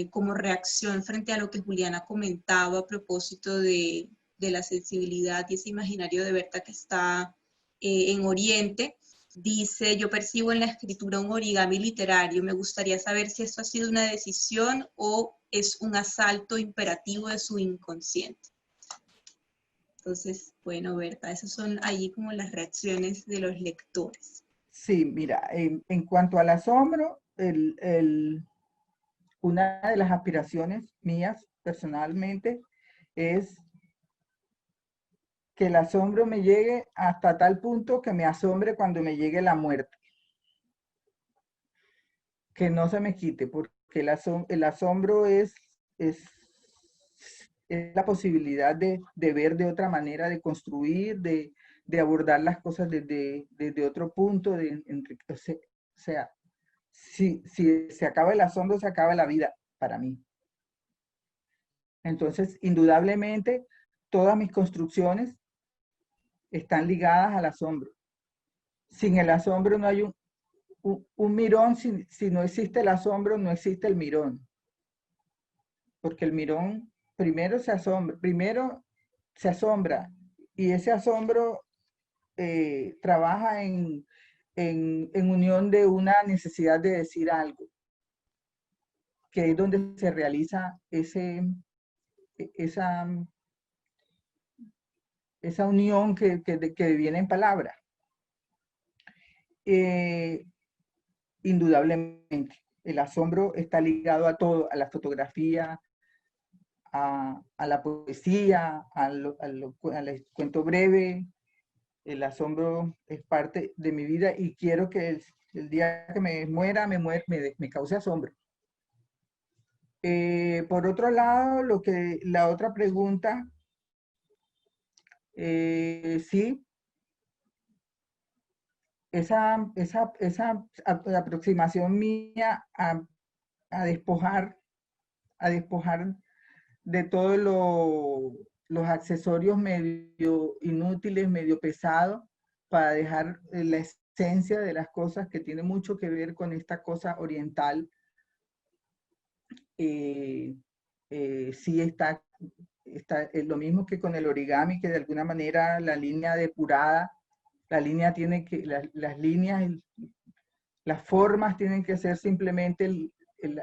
como reacción frente a lo que Juliana comentaba a propósito de la sensibilidad y ese imaginario de Berta que está en Oriente. Dice, yo percibo en la escritura un origami literario. Me gustaría saber si esto ha sido una decisión o es un asalto imperativo de su inconsciente. Entonces, bueno, Berta, esas son allí como las reacciones de los lectores. Sí, mira, en cuanto al asombro, una de las aspiraciones mías personalmente es que el asombro me llegue hasta tal punto que me asombre cuando me llegue la muerte. Que no se me quite, porque el asombro es la posibilidad de ver de otra manera, de construir, de abordar las cosas desde otro punto, o sea, si se acaba el asombro, se acaba la vida para mí. Entonces, indudablemente, todas mis construcciones están ligadas al asombro. Sin el asombro no hay un mirón, si no existe el asombro, no existe el mirón. Porque el mirón primero se asombra y ese asombro trabaja en unión de una necesidad de decir algo, que es donde se realiza esa unión que viene en palabra. Indudablemente, el asombro está ligado a todo, a la fotografía, a la poesía, al cuento breve. El asombro es parte de mi vida y quiero que El día que me muera, me cause asombro. Por otro lado, la otra pregunta, sí, esa aproximación mía a despojar de todos los accesorios medio inútiles, medio pesados, para dejar la esencia de las cosas, que tiene mucho que ver con esta cosa oriental. Sí está lo mismo que con el origami, que de alguna manera la línea depurada, la línea tiene que, las líneas, las formas tienen que ser simplemente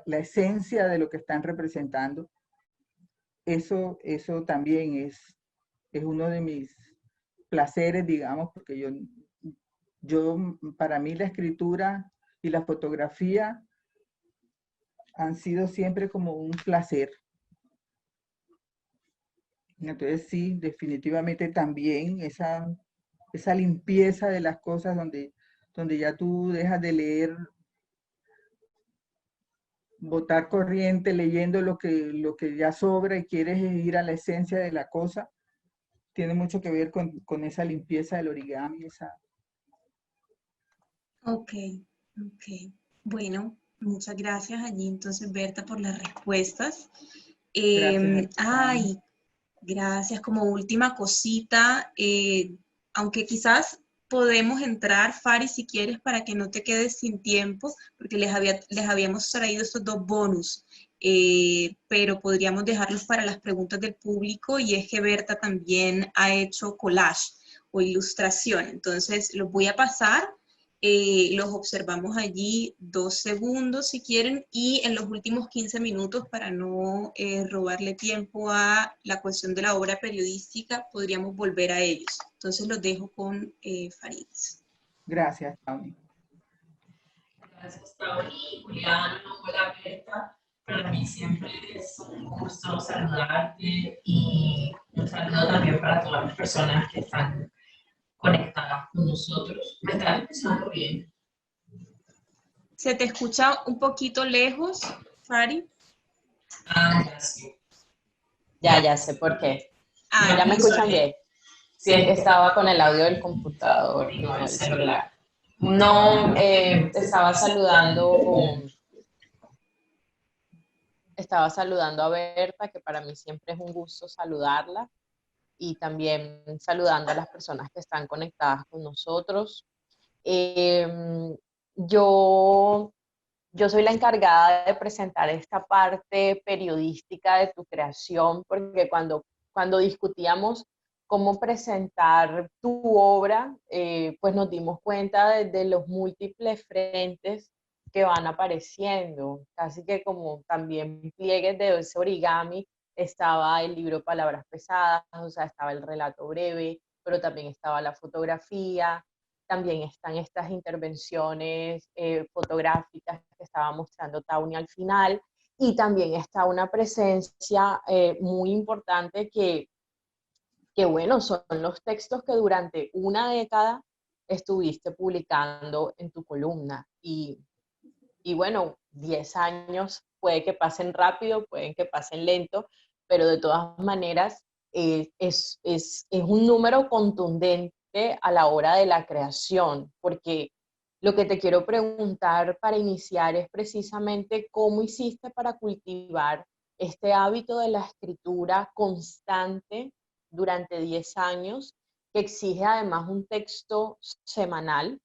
la esencia de lo que están representando. Eso también es uno de mis placeres, digamos, porque para mí la escritura y la fotografía han sido siempre como un placer. Entonces sí, definitivamente también esa limpieza de las cosas donde ya tú dejas de leer, botar corriente leyendo lo que ya sobra y quieres ir a la esencia de la cosa, tiene mucho que ver con esa limpieza del origami. Ok, ok. Bueno, muchas gracias allí entonces, Berta, por las respuestas. Gracias a ti, Tania. Gracias. Como última cosita, aunque quizás podemos entrar, Fari, si quieres, para que no te quedes sin tiempo, porque les habíamos traído estos dos bonus, pero podríamos dejarlos para las preguntas del público, y es que Berta también ha hecho collage o ilustración. Entonces, los voy a pasar. Los observamos allí 2 segundos si quieren, y en los últimos 15 minutos, para no robarle tiempo a la cuestión de la obra periodística, podríamos volver a ellos. Entonces los dejo con Farid. Gracias, Tania. Gracias, Tauri. Julián, hola, Berta. Para mí siempre es un gusto saludarte, y un saludo también para todas las personas que están conectadas con nosotros. ¿Me estás escuchando bien? ¿Se te escucha un poquito lejos, Fari? Ya sí. Ya sé por qué. ¿Ya me escuchan bien? Sí, es que estaba con el audio del computador y no del celular. No, estaba saludando a Berta, que para mí siempre es un gusto saludarla, y también saludando a las personas que están conectadas con nosotros. Yo soy la encargada de presentar esta parte periodística de tu creación, porque cuando discutíamos cómo presentar tu obra, pues nos dimos cuenta de los múltiples frentes que van apareciendo, casi que como también pliegues de ese origami. Estaba el libro Palabras Pesadas, o sea, estaba el relato breve, pero también estaba la fotografía, también están estas intervenciones fotográficas que estaba mostrando Tawny al final, y también está una presencia muy importante que bueno, son los textos que durante una década estuviste publicando en tu columna. Y bueno, 10 años puede que pasen rápido, pueden que pasen lento, pero de todas maneras es un número contundente a la hora de la creación, porque lo que te quiero preguntar para iniciar es precisamente cómo hiciste para cultivar este hábito de la escritura constante durante 10 años, que exige además un texto semanal.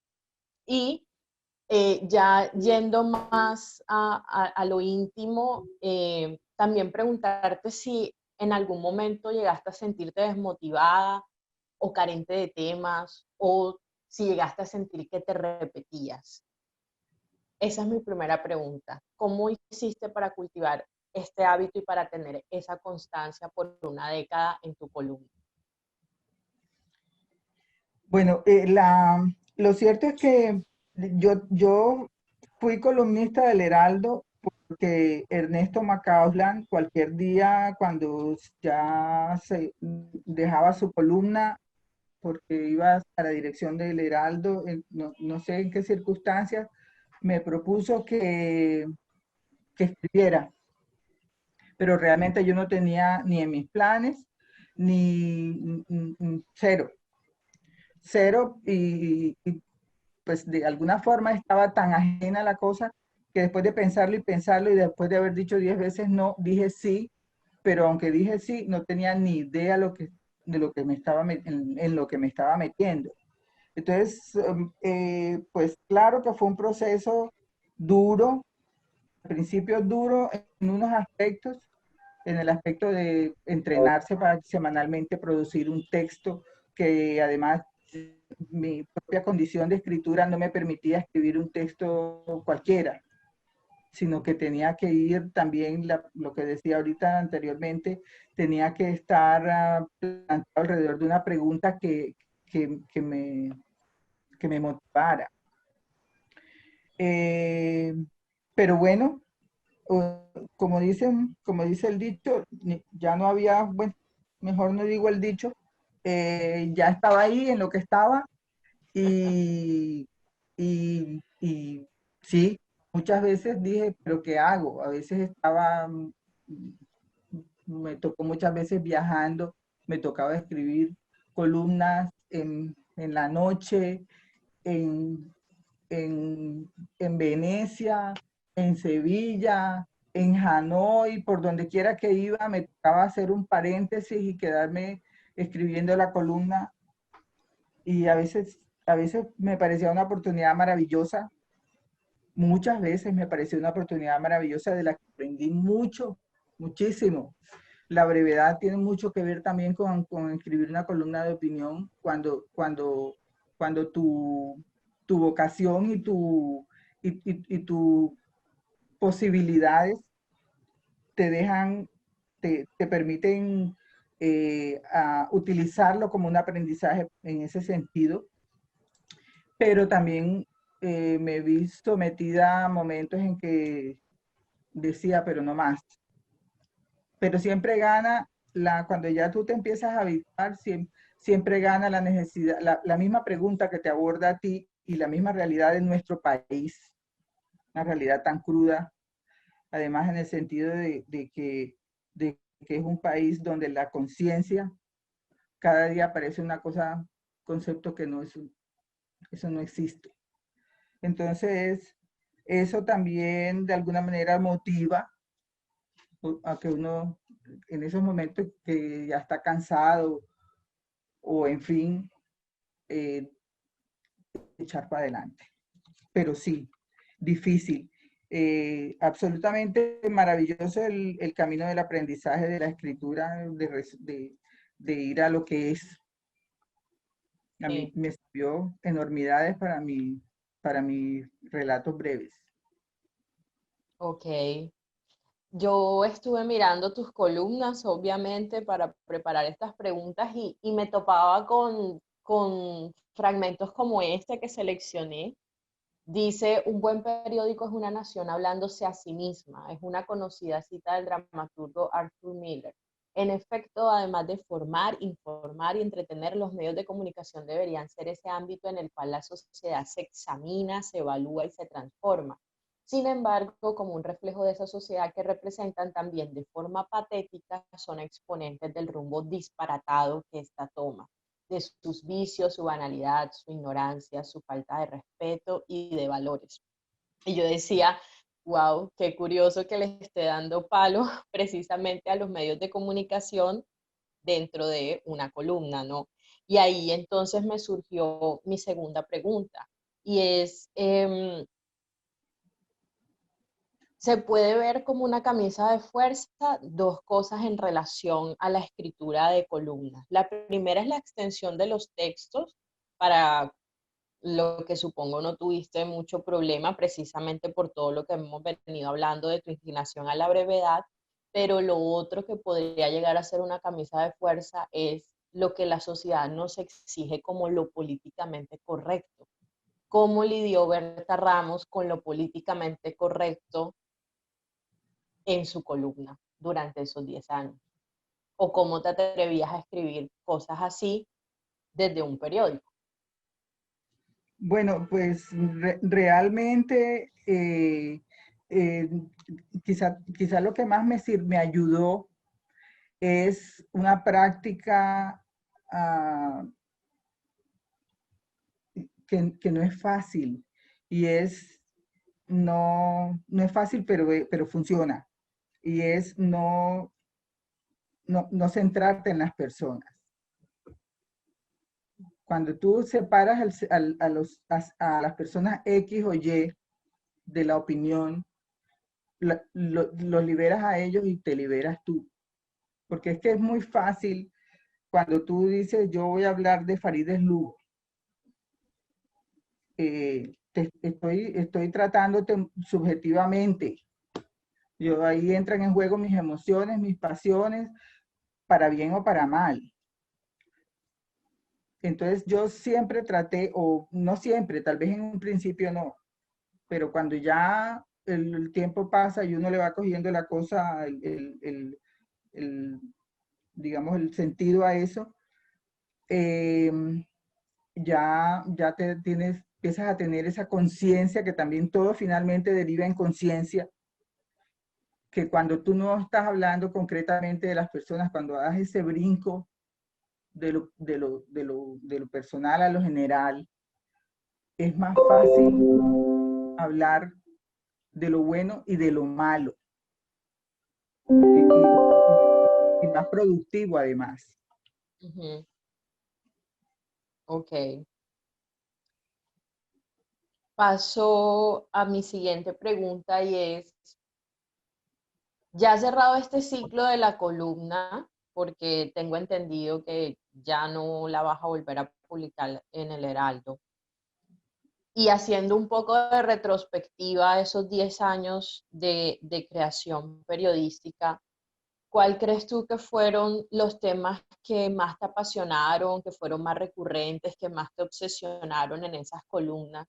Y ya yendo más a lo íntimo, también preguntarte si en algún momento llegaste a sentirte desmotivada o carente de temas, o si llegaste a sentir que te repetías. Esa es mi primera pregunta. ¿Cómo hiciste para cultivar este hábito y para tener esa constancia por una década en tu columna? Bueno, lo cierto es que yo fui columnista del Heraldo porque Ernesto Macausland, cualquier día cuando ya se dejaba su columna, porque iba a la dirección del Heraldo, no sé en qué circunstancias, me propuso que escribiera, pero realmente yo no tenía ni en mis planes, cero, cero, y pues de alguna forma estaba tan ajena a la cosa que después de pensarlo y pensarlo y después de haber dicho 10 veces no, dije sí, pero aunque dije sí, no tenía ni idea de lo que me estaba en lo que me estaba metiendo. Entonces, pues claro que fue un proceso duro, al principio duro en unos aspectos, en el aspecto de entrenarse para semanalmente producir un texto que además mi propia condición de escritura no me permitía escribir un texto cualquiera, sino que tenía que ir también, lo que decía ahorita anteriormente, tenía que estar planteado alrededor de una pregunta que me motivara. Pero bueno, como dice el dicho, ya no había, bueno, mejor no digo el dicho, ya estaba ahí en lo que estaba y sí, muchas veces dije, pero ¿qué hago? A veces me tocó muchas veces viajando, me tocaba escribir columnas en la noche, en, en Venecia, en Sevilla, en Hanoi, por donde quiera que iba, me tocaba hacer un paréntesis y quedarme escribiendo la columna. Y a veces me parecía una oportunidad maravillosa, muchas veces me pareció una oportunidad maravillosa de la que aprendí mucho, muchísimo. La brevedad tiene mucho que ver también con escribir una columna de opinión cuando tu vocación y tu posibilidades te dejan, te permiten utilizarlo como un aprendizaje en ese sentido, pero también me vi sometida a momentos en que decía, pero no más. Pero siempre gana, cuando ya tú te empiezas a habituar, siempre gana la necesidad, la misma pregunta que te aborda a ti y la misma realidad de nuestro país, una realidad tan cruda, además en el sentido de que es un país donde la conciencia cada día parece una cosa, concepto que no es, eso no existe. Entonces, eso también de alguna manera motiva a que uno en esos momentos que ya está cansado o en fin, eh, echar para adelante. Pero sí, difícil. Absolutamente maravilloso el camino del aprendizaje, de la escritura, de ir a lo que es. A mí me sirvió enormidades para mis relatos breves. Ok. Yo estuve mirando tus columnas, obviamente, para preparar estas preguntas y me topaba con fragmentos como este que seleccioné. Dice, un buen periódico es una nación hablándose a sí misma. Es una conocida cita del dramaturgo Arthur Miller. En efecto, además de formar, informar y entretener, los medios de comunicación deberían ser ese ámbito en el cual la sociedad se examina, se evalúa y se transforma. Sin embargo, como un reflejo de esa sociedad que representan, también de forma patética son exponentes del rumbo disparatado que ésta toma, de sus vicios, su banalidad, su ignorancia, su falta de respeto y de valores. Y yo decía, wow, qué curioso que le esté dando palo precisamente a los medios de comunicación dentro de una columna, ¿no? Y ahí entonces me surgió mi segunda pregunta, y es, se puede ver como una camisa de fuerza dos cosas en relación a la escritura de columnas. La primera es la extensión de los textos, para lo que supongo no tuviste mucho problema precisamente por todo lo que hemos venido hablando de tu inclinación a la brevedad, pero lo otro que podría llegar a ser una camisa de fuerza es lo que la sociedad nos exige como lo políticamente correcto. ¿Cómo lidió Berta Ramos con lo políticamente correcto en su columna durante esos 10 años? ¿O cómo te atrevías a escribir cosas así desde un periódico? Bueno, pues realmente quizá lo que más me ayudó es una práctica que no es fácil y no es fácil, pero funciona. Y es no centrarte en las personas. Cuando tú separas a las personas X o Y de la opinión, los liberas a ellos y te liberas tú. Porque es que es muy fácil cuando tú dices, yo voy a hablar de Farideh Lugo. Estoy tratándote subjetivamente. Ahí entran en juego mis emociones, mis pasiones, para bien o para mal. Entonces yo siempre traté, o no siempre, tal vez en un principio no, pero cuando ya el tiempo pasa y uno le va cogiendo la cosa, digamos, el sentido a eso, ya empiezas a tener esa conciencia, que también todo finalmente deriva en conciencia, que cuando tú no estás hablando concretamente de las personas, cuando das ese brinco de lo personal a lo general, es más fácil hablar de lo bueno y de lo malo. Y más productivo además. Ujú. Ok. Paso a mi siguiente pregunta y es, ya has cerrado este ciclo de la columna, porque tengo entendido que ya no la vas a volver a publicar en el Heraldo. Y haciendo un poco de retrospectiva a esos 10 años de creación periodística, ¿cuál crees tú que fueron los temas que más te apasionaron, que fueron más recurrentes, que más te obsesionaron en esas columnas?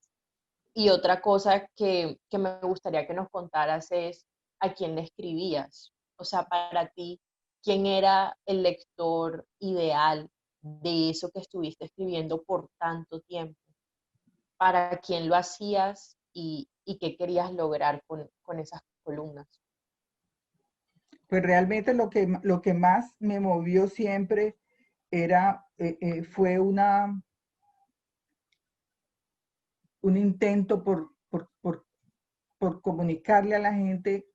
Y otra cosa que me gustaría que nos contaras es a quién le escribías. O sea, para ti, ¿quién era el lector ideal de eso que estuviste escribiendo por tanto tiempo? ¿Para quién lo hacías y qué querías lograr con esas columnas? Pues realmente lo que más me movió siempre fue un intento por comunicarle a la gente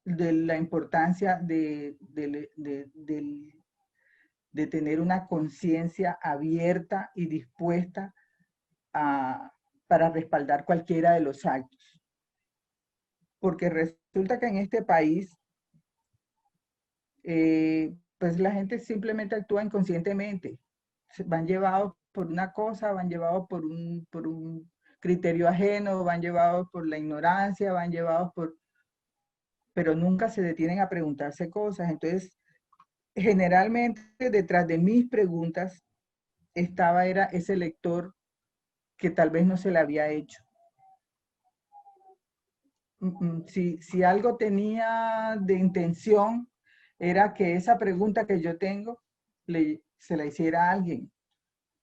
de la importancia de tener una conciencia abierta y dispuesta para respaldar cualquiera de los actos. Porque resulta que en este país, pues la gente simplemente actúa inconscientemente. Van llevados por una cosa, van llevados por un criterio ajeno, van llevados por la ignorancia, van llevados pero nunca se detienen a preguntarse cosas. Entonces, generalmente detrás de mis preguntas era ese lector que tal vez no se le había hecho. Si algo tenía de intención, era que esa pregunta que yo tengo se la hiciera a alguien.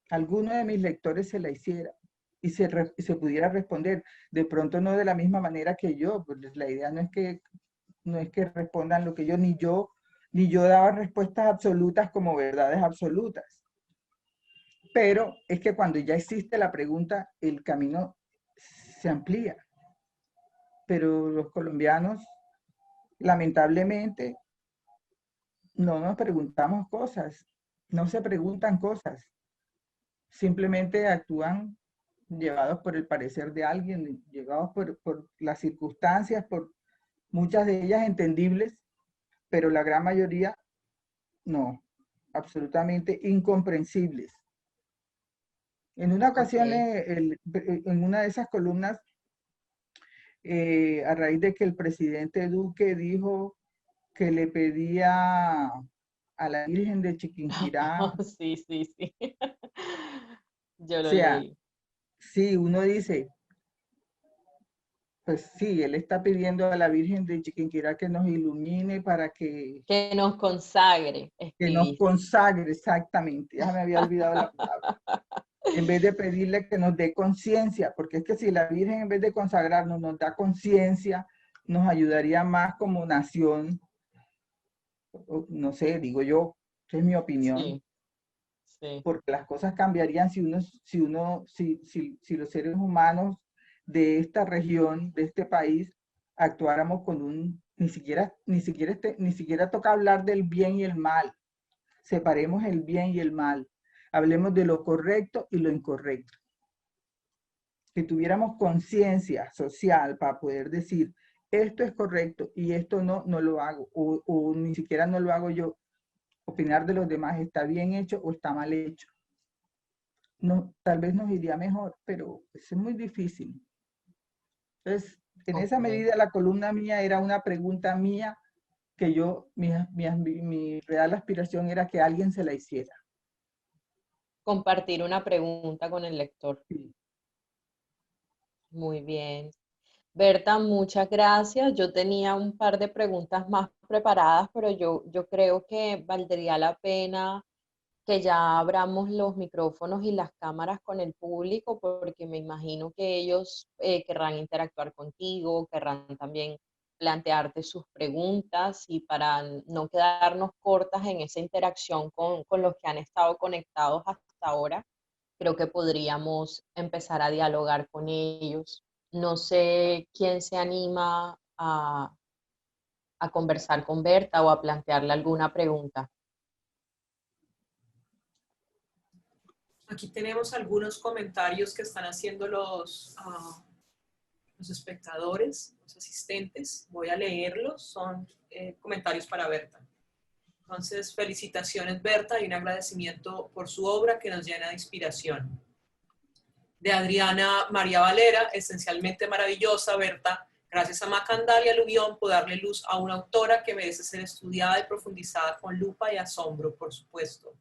Alguno de mis lectores se la hiciera y se pudiera responder. De pronto no de la misma manera que yo, pues la idea no es que respondan lo que ni yo daba respuestas absolutas como verdades absolutas. Pero es que cuando ya existe la pregunta, el camino se amplía. Pero los colombianos, lamentablemente, no nos preguntamos cosas, no se preguntan cosas, simplemente actúan llevados por el parecer de alguien, llevados por las circunstancias, por muchas de ellas entendibles, pero la gran mayoría no, absolutamente incomprensibles. En una ocasión, en una de esas columnas, a raíz de que el presidente Duque dijo que le pedía a la Virgen de Chiquinquirá. Sí, sí, sí. Yo lo O sea, leí. sí, uno dice, pues sí, él está pidiendo a la Virgen de Chiquinquirá que nos ilumine para que nos consagre, nos escribiste. consagre, exactamente. Ya me había olvidado la palabra. en vez de pedirle que nos dé conciencia, porque es que si la Virgen en vez de consagrarnos nos da conciencia, nos ayudaría más como nación, no sé, digo yo, esa es mi opinión, Sí, sí. porque las cosas cambiarían si los seres humanos de esta región, de este país, actuáramos con ni siquiera toca hablar del bien y el mal, separemos el bien y el mal, hablemos de lo correcto y lo incorrecto. Que tuviéramos conciencia social para poder decir, esto es correcto y esto no lo hago, o ni siquiera no lo hago yo. Opinar de los demás, ¿está bien hecho o está mal hecho? No, tal vez nos iría mejor, pero es muy difícil. Entonces, en esa medida la columna mía era una pregunta mía que mi real aspiración era que alguien se la hiciera. Compartir una pregunta con el lector. Sí. Muy bien. Berta, muchas gracias. Yo tenía un par de preguntas más preparadas, pero yo creo que valdría la pena que ya abramos los micrófonos y las cámaras con el público, porque me imagino que ellos querrán interactuar contigo, querrán también plantearte sus preguntas y para no quedarnos cortas en esa interacción con los que han estado conectados hasta ahora, creo que podríamos empezar a dialogar con ellos. No sé quién se anima a conversar con Berta o a plantearle alguna pregunta. Aquí tenemos algunos comentarios que están haciendo los espectadores, los asistentes. Voy a leerlos, son comentarios para Berta. Entonces, felicitaciones Berta y un agradecimiento por su obra que nos llena de inspiración. De Adriana María Valera, esencialmente maravillosa, Berta. Gracias a Macandal y Aluvión por darle luz a una autora que merece ser estudiada y profundizada con lupa y asombro, por supuesto.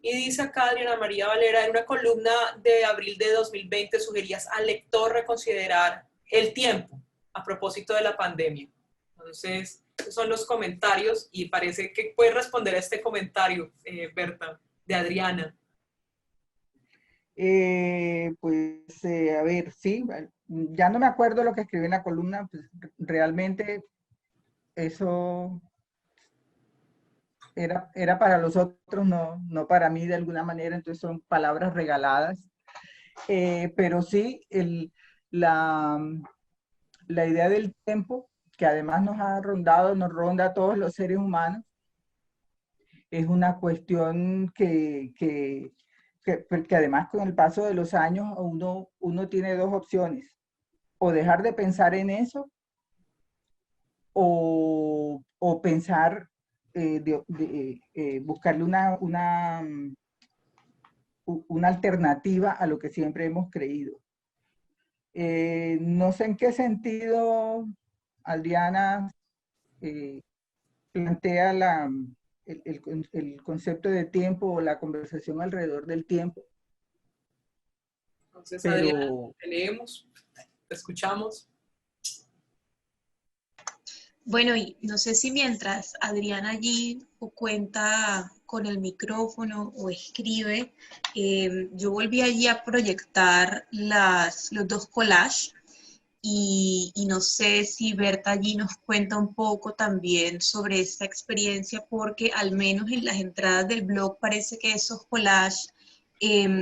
Y dice acá Adriana María Valera, en una columna de abril de 2020 sugerías al lector reconsiderar el tiempo a propósito de la pandemia. Entonces, esos son los comentarios y parece que puedes responder a este comentario, Berta, de Adriana. A ver, sí, ya no me acuerdo lo que escribí en la columna, pues realmente eso era para los otros, no para mí de alguna manera, entonces son palabras regaladas. Pero sí, la idea del tiempo, que además nos ronda a todos los seres humanos, es una cuestión que además con el paso de los años uno tiene dos opciones, o dejar de pensar en eso, o pensar, buscarle una alternativa a lo que siempre hemos creído. No sé en qué sentido Adriana plantea el concepto de tiempo o la conversación alrededor del tiempo. Entonces, pero Adriana, te leemos, te escuchamos. Bueno, y no sé si mientras Adriana allí o cuenta con el micrófono o escribe, yo volví allí a proyectar los dos collages y no sé si Berta allí nos cuenta un poco también sobre esta experiencia, porque al menos en las entradas del blog parece que esos collages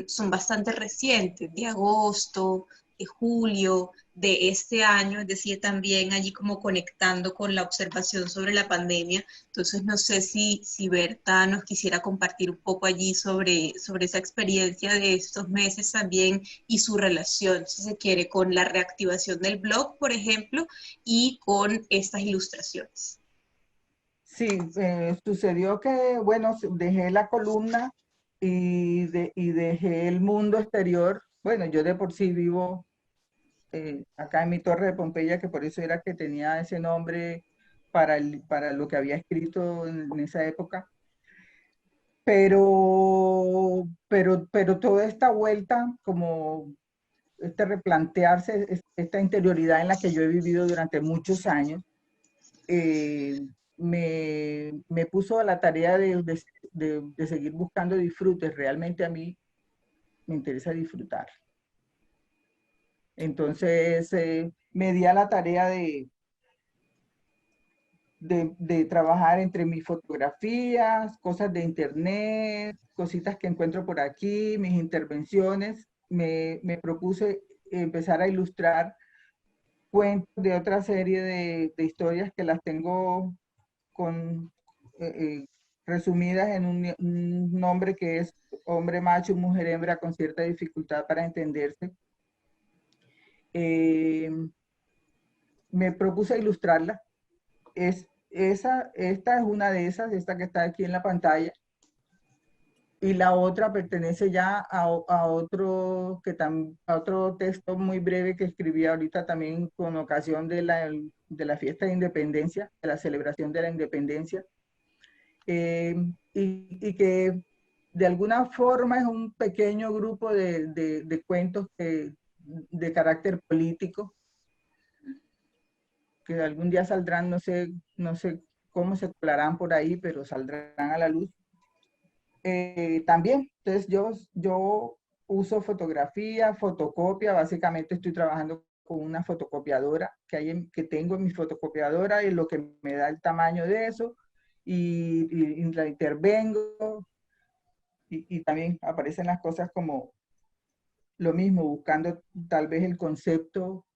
son bastante recientes, de agosto, de julio, de este año, es decir, también allí como conectando con la observación sobre la pandemia. Entonces no sé si Berta nos quisiera compartir un poco allí sobre esa experiencia de estos meses también y su relación, si se quiere, con la reactivación del blog, por ejemplo, y con estas ilustraciones. sí, sucedió que, bueno, dejé la columna y dejé el mundo exterior. Bueno, yo de por sí vivo acá en mi Torre de Pompeya, que por eso era que tenía ese nombre para lo que había escrito en esa época. Pero toda esta vuelta, como este replantearse, esta interioridad en la que yo he vivido durante muchos años, me puso a la tarea de seguir buscando disfrutes. Realmente a mí me interesa disfrutar. Entonces, me di a la tarea de trabajar entre mis fotografías, cosas de internet, cositas que encuentro por aquí, mis intervenciones. Me propuse empezar a ilustrar cuentos de otra serie de historias que las tengo con, resumidas en un nombre que es hombre macho, mujer hembra, con cierta dificultad para entenderse. Me propuse ilustrarla. Esta es una de esas, esta que está aquí en la pantalla. Y la otra pertenece ya a otro texto muy breve que escribí ahorita también con ocasión de la fiesta de independencia, de la celebración de la independencia. Y que de alguna forma es un pequeño grupo de cuentos de carácter político, que algún día saldrán, no sé cómo se colarán por ahí, pero saldrán a la luz. También, entonces yo uso fotografía, fotocopia, básicamente estoy trabajando con una fotocopiadora que tengo en mi fotocopiadora y lo que me da el tamaño de eso, y la intervengo, y también aparecen las cosas como lo mismo, buscando tal vez el concepto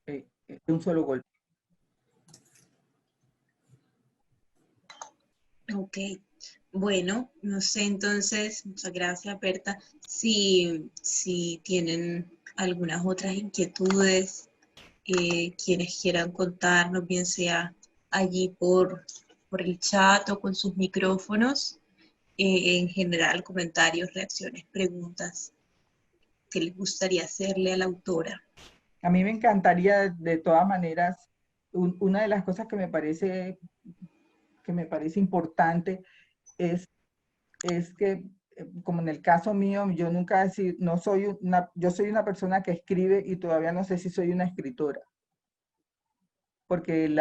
de un solo golpe. Ok, bueno, no sé, entonces, muchas gracias, Berta. Si tienen algunas otras inquietudes, quienes quieran contarnos, bien sea allí por el chat o con sus micrófonos, en general, comentarios, reacciones, preguntas que les gustaría hacerle a la autora. A mí me encantaría, de todas maneras, una de las cosas que me parece importante es que, como en el caso mío, yo nunca yo soy una persona que escribe y todavía no sé si soy una escritora. Porque el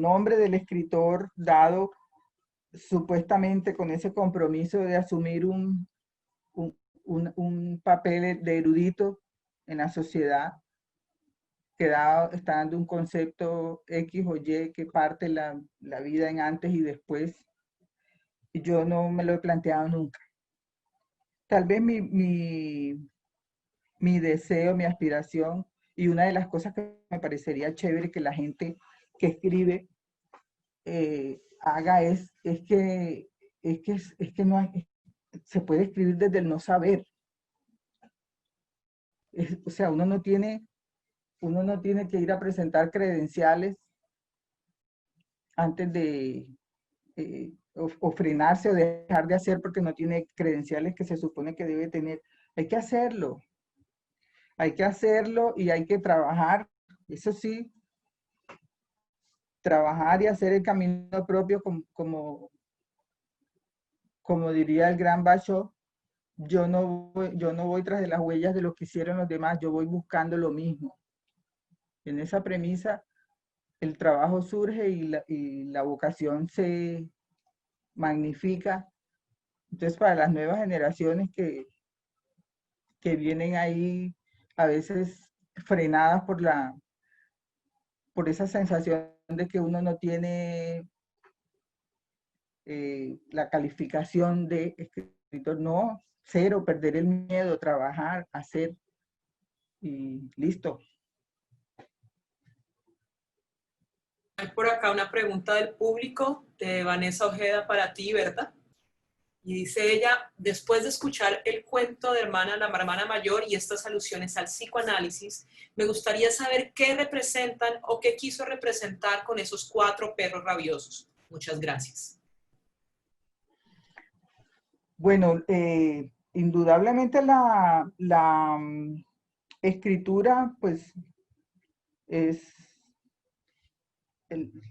nombre del escritor dado supuestamente con ese compromiso de asumir un papel de erudito en la sociedad, que está dando un concepto X o Y que parte la vida en antes y después, y yo no me lo he planteado nunca. Tal vez mi deseo, mi aspiración, y una de las cosas que me parecería chévere que la gente que escribe haga es que no se puede escribir desde el no saber. O sea, uno no tiene que ir a presentar credenciales antes de o frenarse o dejar de hacer porque no tiene credenciales que se supone que debe tener. Hay que hacerlo. Hay que hacerlo y hay que trabajar. Eso sí, trabajar y hacer el camino propio como diría el gran Basho. Yo no voy tras de las huellas de lo que hicieron los demás, yo voy buscando lo mismo. En esa premisa, el trabajo surge y la vocación se magnifica. Entonces, para las nuevas generaciones que vienen ahí a veces frenadas por esa sensación de que uno no tiene la calificación de escritor, no, cero, perder el miedo, trabajar, hacer y listo. Hay por acá una pregunta del público de Vanessa Ojeda para ti, Berta. Y dice ella, después de escuchar el cuento de la hermana mayor y estas alusiones al psicoanálisis, me gustaría saber qué representan o qué quiso representar con esos 4 perros rabiosos. Muchas gracias. Bueno, indudablemente la escritura, pues, es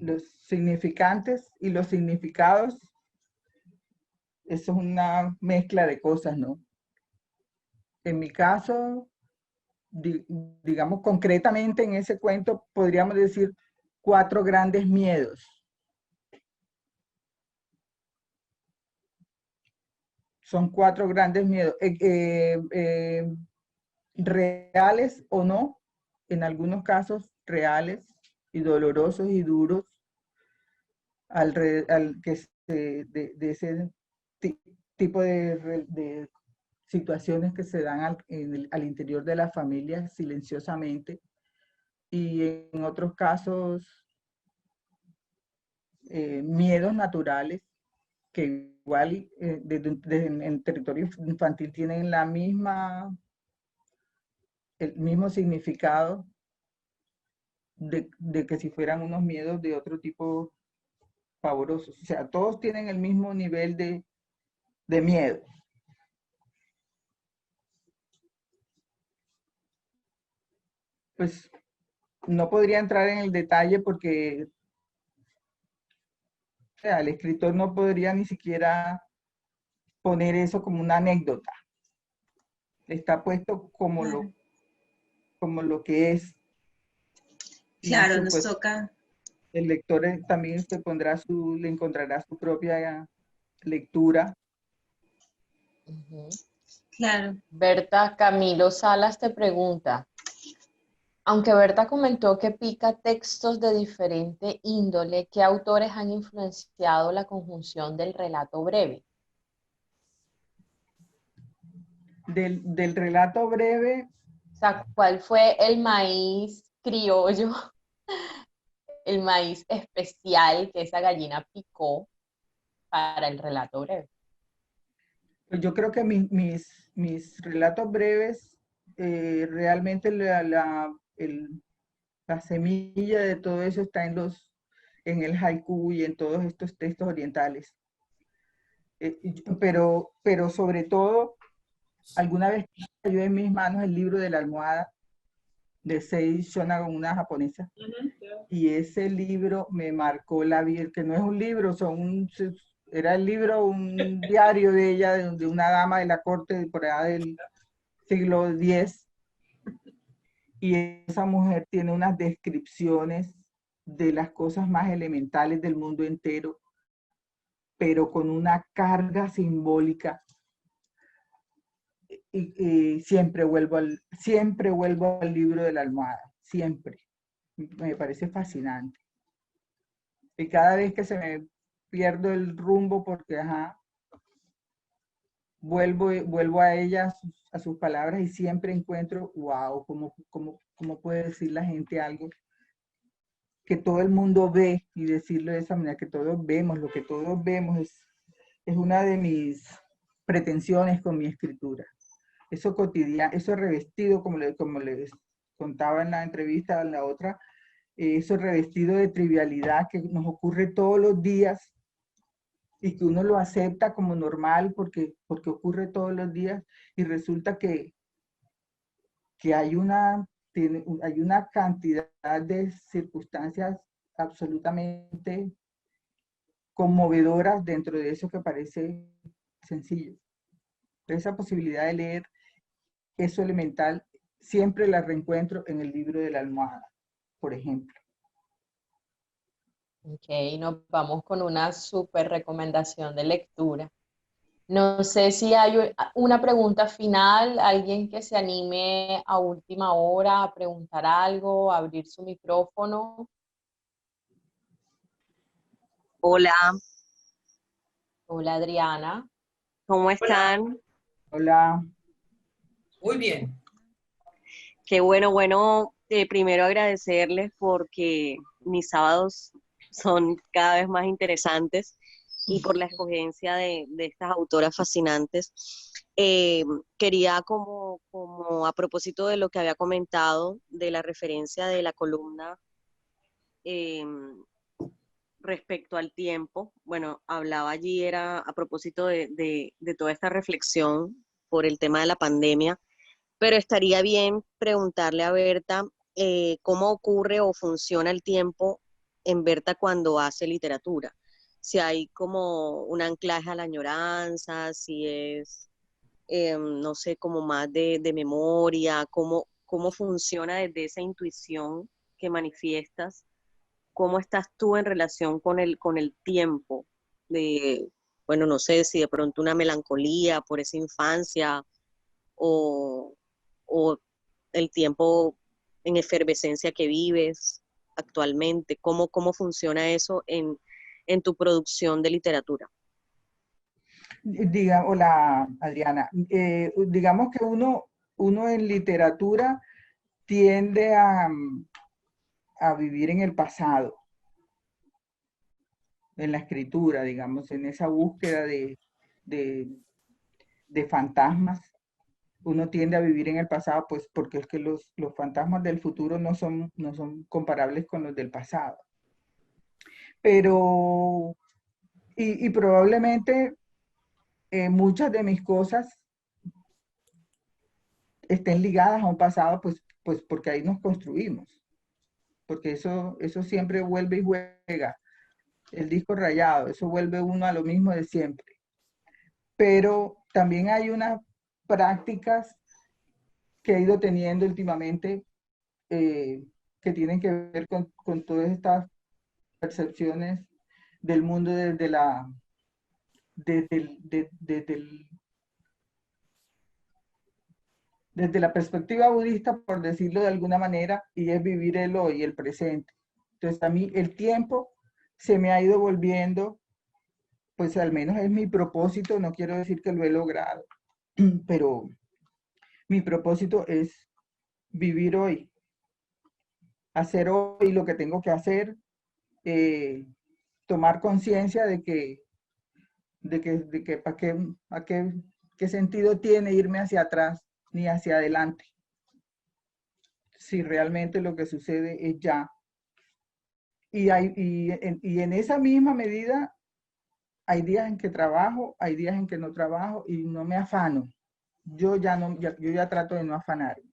los significantes y los significados. Eso es una mezcla de cosas, ¿no? En mi caso, digamos concretamente en ese cuento, podríamos decir 4 grandes miedos. son 4 grandes miedos, reales o no, en algunos casos reales y dolorosos y duros, de ese tipo de situaciones que se dan al interior de la familia silenciosamente, y en otros casos miedos naturales que igual en el territorio infantil tienen el mismo significado de que si fueran unos miedos de otro tipo pavorosos. O sea, todos tienen el mismo nivel de miedo. Pues no podría entrar en el detalle porque, o sea, el escritor no podría ni siquiera poner eso como una anécdota. Está puesto Claro, como lo que es. Y claro, nos supuesto, toca. el lector también le encontrará su propia lectura. Ujú. Claro. Berta, Camilo Salas te pregunta, aunque Berta comentó que pica textos de diferente índole, ¿qué autores han influenciado la conjunción del relato breve? Del relato breve, O sea, ¿cuál fue el maíz criollo, el maíz especial que esa gallina picó para el relato breve? pues yo creo que mis relatos breves, realmente la semilla de todo eso está en el haiku y en todos estos textos orientales. Pero sobre todo, alguna vez cayó en mis manos el libro de la almohada de Sei Shonagon, una japonesa, y ese libro me marcó la vida, que no es un libro, era el libro, un diario de ella, de una dama de la corte por allá del siglo X, y esa mujer tiene unas descripciones de las cosas más elementales del mundo entero, pero con una carga simbólica. Y siempre vuelvo al libro de la almohada, siempre. Me parece fascinante. Y cada vez que se me pierdo el rumbo, porque vuelvo a ella, a sus palabras, y siempre encuentro, wow, ¿cómo puede decir la gente algo que todo el mundo ve, y decirlo de esa manera, que todos vemos, lo que todos vemos es una de mis pretensiones con mi escritura. Eso cotidiano, eso revestido, como les contaba en la entrevista, en la otra, eso revestido de trivialidad que nos ocurre todos los días y que uno lo acepta como normal porque ocurre todos los días, y resulta que hay hay una cantidad de circunstancias absolutamente conmovedoras dentro de eso que parece sencillo. Esa posibilidad de leer eso elemental siempre la reencuentro en el libro de la almohada, por ejemplo. Ok, nos vamos con una súper recomendación de lectura. No sé si hay una pregunta final, alguien que se anime a última hora a preguntar algo, a abrir su micrófono. Hola, Hola Adriana. ¿cómo están? Hola. Muy bien. Qué bueno, primero agradecerles porque mis sábados son cada vez más interesantes y por la escogencia de estas autoras fascinantes. Quería como a propósito de lo que había comentado, de la referencia de la columna eh, respecto al tiempo, bueno, hablaba allí, era a propósito de toda esta reflexión por el tema de la pandemia, pero estaría bien preguntarle a Berta cómo ocurre o funciona el tiempo en Berta cuando hace literatura. Si hay como un anclaje a la añoranza, si es, no sé, como más de memoria, cómo funciona desde esa intuición que manifiestas, cómo estás tú en relación con el tiempo, bueno, no sé si de pronto una melancolía por esa infancia o el tiempo en efervescencia que vives actualmente. ¿Cómo funciona eso en tu producción de literatura? Hola, Adriana. Digamos que uno en literatura tiende a vivir en el pasado, en la escritura, digamos, en esa búsqueda de fantasmas. Uno tiende a vivir en el pasado, pues porque es que los fantasmas del futuro no son comparables con los del pasado. Pero, y probablemente muchas de mis cosas estén ligadas a un pasado, pues porque ahí nos construimos, porque eso siempre vuelve y juega. El disco rayado, eso vuelve uno a lo mismo de siempre. Pero también hay unas prácticas que he ido teniendo últimamente que tienen que ver con todas estas percepciones del mundo desde la perspectiva budista, por decirlo de alguna manera, y es vivir el hoy, el presente. Entonces a mí el tiempo se me ha ido volviendo, pues al menos es mi propósito, no quiero decir que lo he logrado, pero mi propósito es vivir hoy, hacer hoy lo que tengo que hacer, tomar conciencia de que qué sentido tiene irme hacia atrás ni hacia adelante, si realmente lo que sucede es ya. Y en esa misma medida hay días en que trabajo, hay días en que no trabajo y no me afano. Yo ya trato de no afanarme.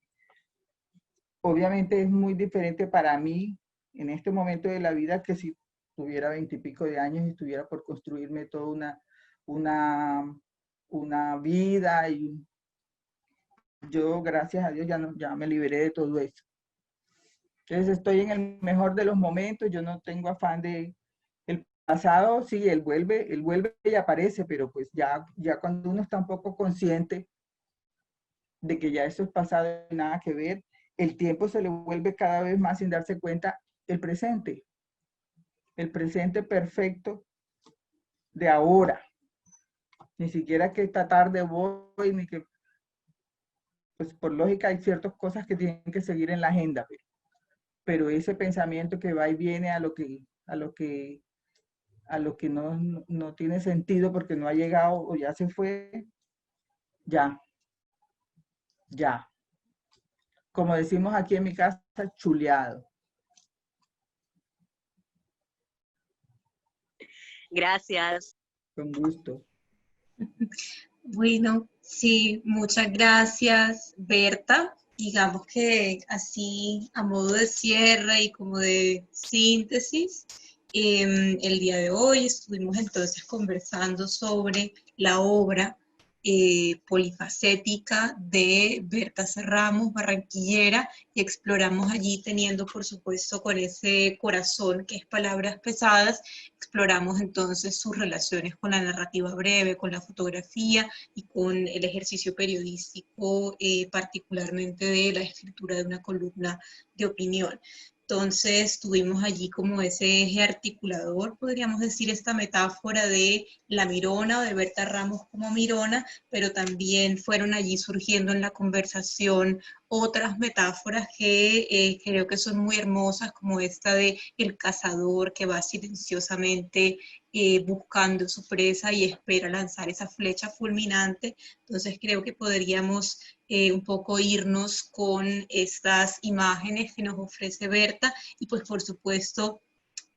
Obviamente es muy diferente para mí en este momento de la vida que si tuviera 20 y pico de años y estuviera por construirme toda una vida, y yo, gracias a Dios, ya me liberé de todo eso. Entonces estoy en el mejor de los momentos, yo no tengo afán de... El pasado, sí, él vuelve y aparece, pero pues ya cuando uno está un poco consciente de que ya eso es pasado y nada que ver, el tiempo se le vuelve cada vez más, sin darse cuenta, el presente perfecto de ahora. Ni siquiera que esta tarde voy, ni que, pues por lógica hay ciertas cosas que tienen que seguir en la agenda, pero ese pensamiento que va y viene a lo que no tiene sentido porque no ha llegado o ya se fue, ya. Como decimos aquí en mi casa, chuleado. Gracias. Con gusto. Bueno, sí, muchas gracias, Berta. Digamos que así, a modo de cierre y como de síntesis, el día de hoy estuvimos entonces conversando sobre la obra polifacética de Berta Ramos, barranquillera, y exploramos allí teniendo, por supuesto, con ese corazón que es Palabras Pesadas, exploramos entonces sus relaciones con la narrativa breve, con la fotografía y con el ejercicio periodístico, particularmente de la escritura de una columna de opinión. Entonces tuvimos allí como ese eje articulador, podríamos decir, esta metáfora de la Mirona o de Berta Ramos como Mirona, pero también fueron allí surgiendo en la conversación otras metáforas que creo que son muy hermosas, como esta de el cazador que va silenciosamente buscando su presa y espera lanzar esa flecha fulminante. Entonces creo que podríamos un poco irnos con estas imágenes que nos ofrece Berta y pues por supuesto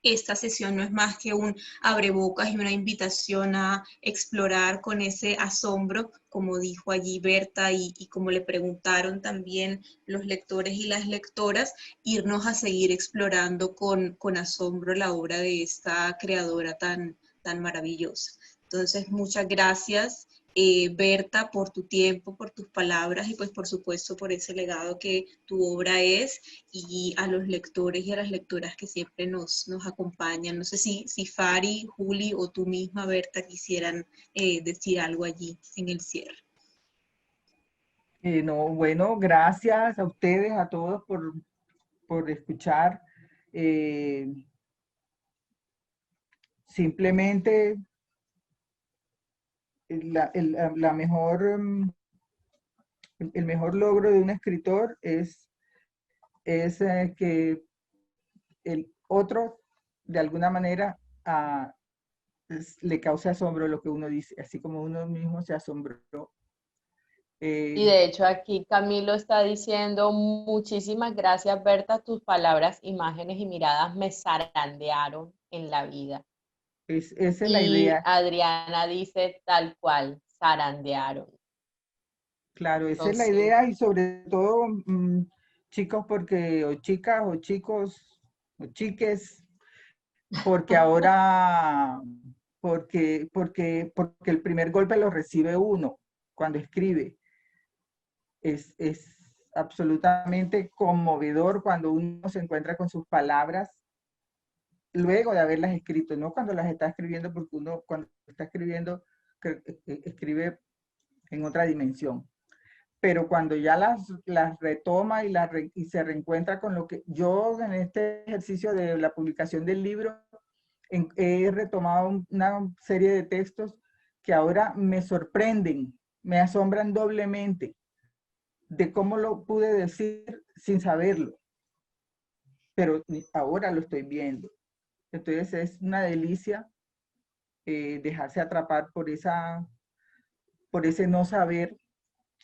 esta sesión no es más que un abrebocas y una invitación a explorar con ese asombro, como dijo allí Berta y como le preguntaron también los lectores y las lectoras, irnos a seguir explorando con asombro la obra de esta creadora tan maravillosa. Entonces, muchas gracias Berta, por tu tiempo, por tus palabras y pues por supuesto por ese legado que tu obra es, y a los lectores y a las lectoras que siempre nos acompañan. No sé si Fari, Juli o tú misma, Berta, quisieran decir algo allí en el cierre. No, bueno, gracias a ustedes, a todos por escuchar. Simplemente la mejor, el mejor logro de un escritor es que el otro, de alguna manera, le cause asombro lo que uno dice, así como uno mismo se asombró. Y de hecho aquí Camilo está diciendo, muchísimas gracias Berta, tus palabras, imágenes y miradas me zarandearon en la vida. Esa es la Y idea. Adriana dice tal cual, zarandearon. Claro, esa es la Entonces, idea, y sobre todo, chicos, porque, o chicas, o chicos, o chiques, porque ahora, porque el primer golpe lo recibe uno cuando escribe. Es absolutamente conmovedor cuando uno se encuentra con sus palabras luego de haberlas escrito, no cuando las está escribiendo, porque uno cuando está escribiendo escribe en otra dimensión. Pero cuando ya las retoma y se reencuentra con lo que yo en este ejercicio de la publicación del libro he retomado una serie de textos que ahora me sorprenden, me asombran doblemente de cómo lo pude decir sin saberlo, pero ahora lo estoy viendo. Entonces es una delicia dejarse atrapar por ese no saber,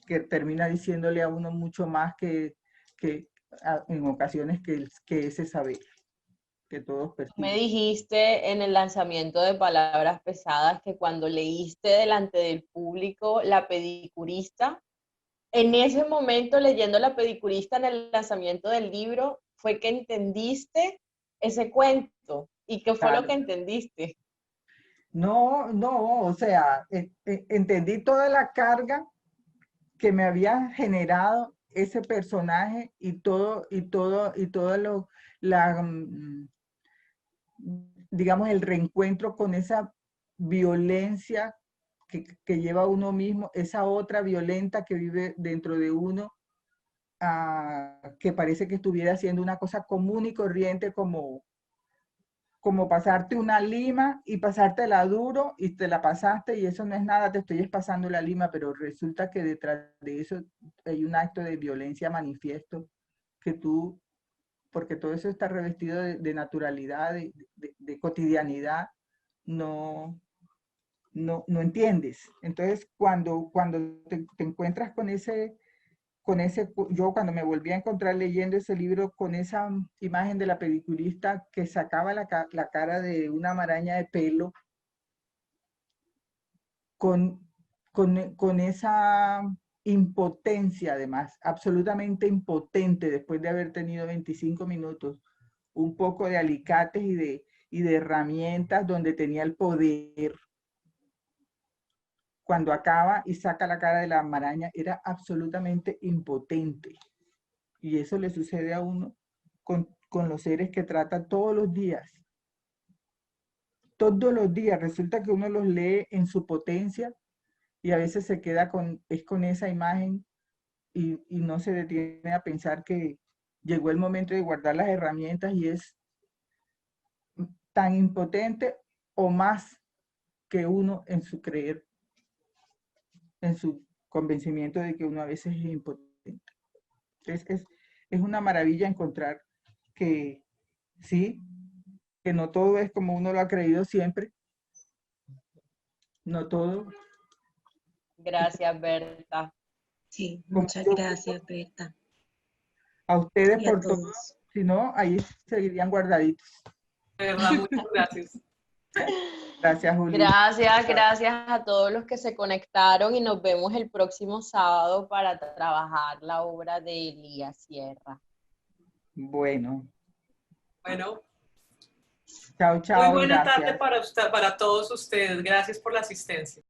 que termina diciéndole a uno mucho más que en ocasiones que ese saber que todos me perciben. dijiste en el lanzamiento de Palabras Pesadas que cuando leíste delante del público La Pedicurista, en ese momento leyendo La Pedicurista en el lanzamiento del libro, fue que entendiste ese cuento. ¿Y qué fue lo Claro. que entendiste? No, o sea, entendí toda la carga que me había generado ese personaje y todo digamos, el reencuentro con esa violencia que lleva uno mismo, esa otra violenta que vive dentro de uno, que parece que estuviera haciendo una cosa común y corriente como pasarte una lima y pasártela duro y te la pasaste y eso no es nada, te estoy pasando la lima, pero resulta que detrás de eso hay un acto de violencia manifiesto que tú, porque todo eso está revestido de naturalidad, de cotidianidad, no entiendes. Entonces, cuando te encuentras yo cuando me volví a encontrar leyendo ese libro con esa imagen de la pediculista que sacaba la cara de una maraña de pelo, con esa impotencia además, absolutamente impotente después de haber tenido 25 minutos, un poco de alicates y de herramientas donde tenía el poder. Cuando acaba y saca la cara de la maraña, era absolutamente impotente. Y eso le sucede a uno con los seres que trata todos los días. Todos los días. Resulta que uno los lee en su potencia y a veces se queda con esa imagen y no se detiene a pensar que llegó el momento de guardar las herramientas y es tan impotente o más que uno en su creer, en su convencimiento de que uno a veces es impotente. Entonces es una maravilla encontrar que sí, que no todo es como uno lo ha creído siempre, no todo. Gracias, Berta. Sí, muchas gracias, Berta. A ustedes Y a por todo, todos. si no, ahí seguirían guardaditos. De verdad, muchas gracias. Gracias, Juli. Gracias a todos los que se conectaron y nos vemos el próximo sábado para trabajar la obra de Elías Sierra. Bueno. Bueno. Chao, Muy chao. buena Gracias. tarde para todos ustedes. Gracias por la asistencia.